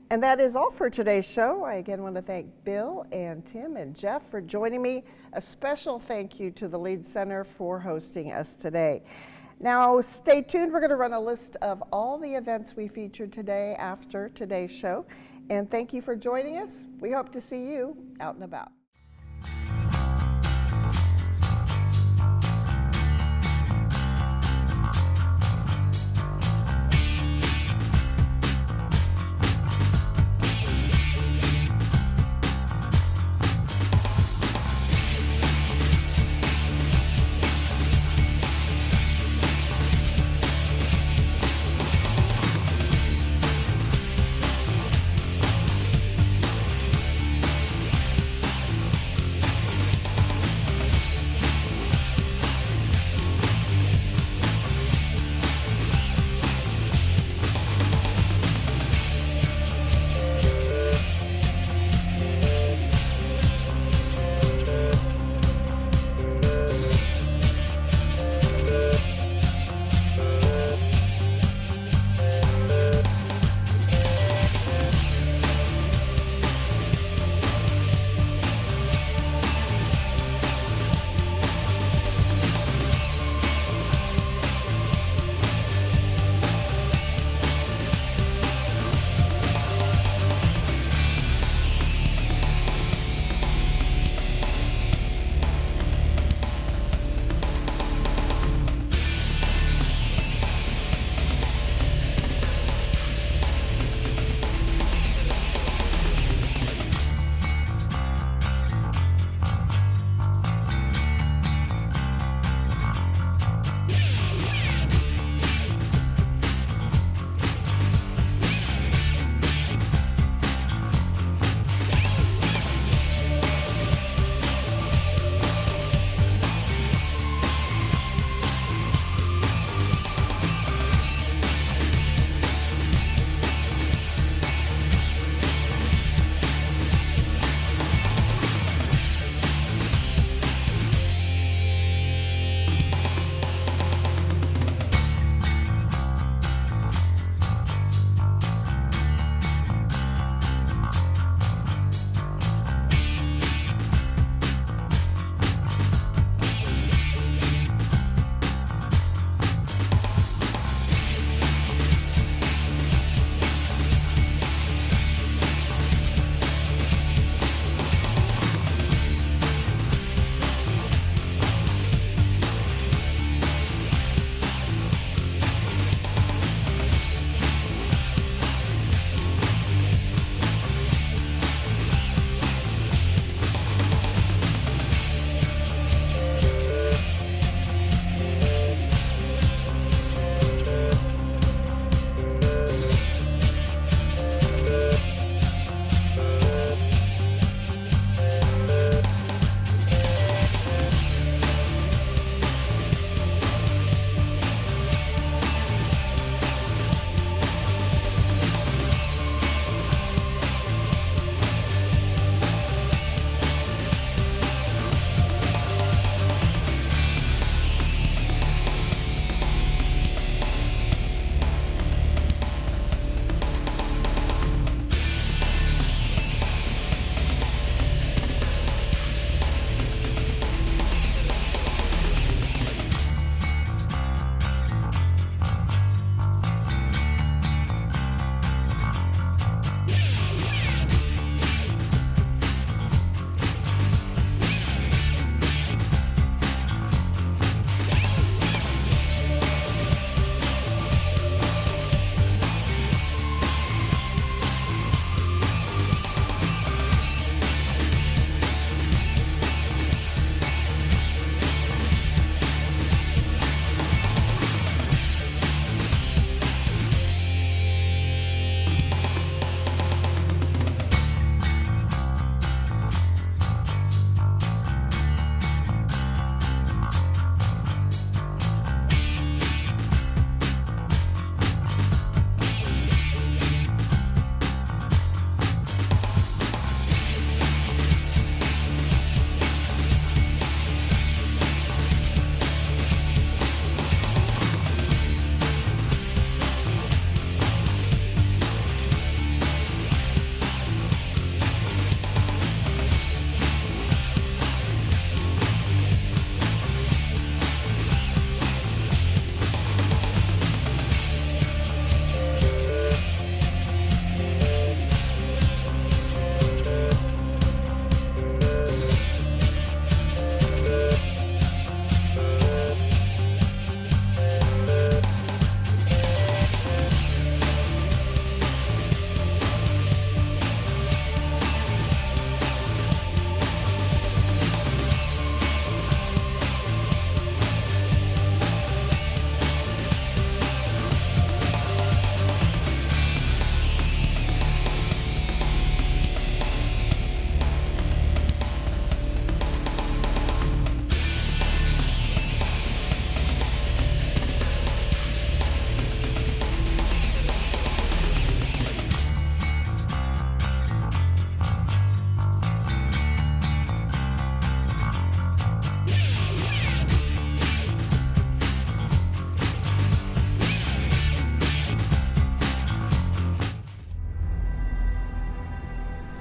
Speaker 2: And that is all for today's show. I again want to thank Bill and Tim and Jeff for joining me. A special thank you to the Lead Center for hosting us today. Now, stay tuned. We're going to run a list of all the events we featured today after today's show. And thank you for joining us. We hope to see you out and about.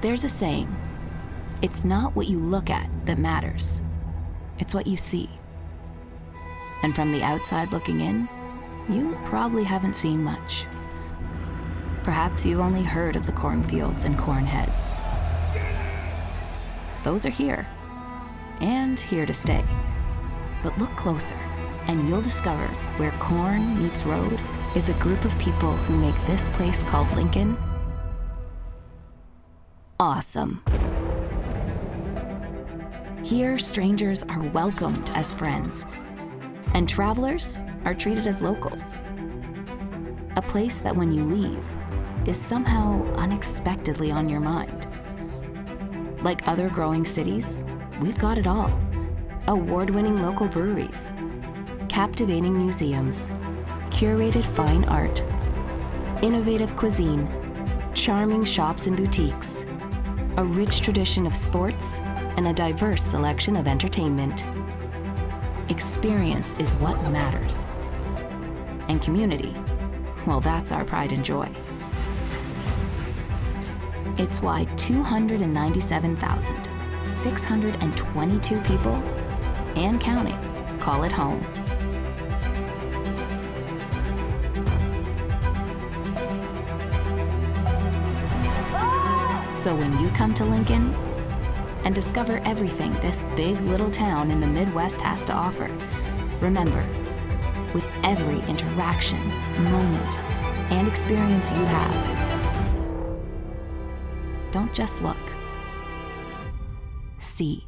Speaker 1: There's a saying, it's not what you look at that matters, it's what you see. And from the outside looking in, you probably haven't seen much. Perhaps you've only heard of the cornfields and corn heads. Those are here, and here to stay. But look closer, and you'll discover where corn meets road is a group of people who make this place called Lincoln awesome. Here, strangers are welcomed as friends, and travelers are treated as locals. A place that when you leave is somehow unexpectedly on your mind. Like other growing cities, we've got it all. Award-winning local breweries, captivating museums, curated fine art, innovative cuisine, charming shops and boutiques, a rich tradition of sports, and a diverse selection of entertainment. Experience is what matters. And community, well, that's our pride and joy. It's why 297,622 people, and counting, call it home. So when you come to Lincoln and discover everything this big little town in the Midwest has to offer, remember, with every interaction, moment, and experience you have, don't just look. See.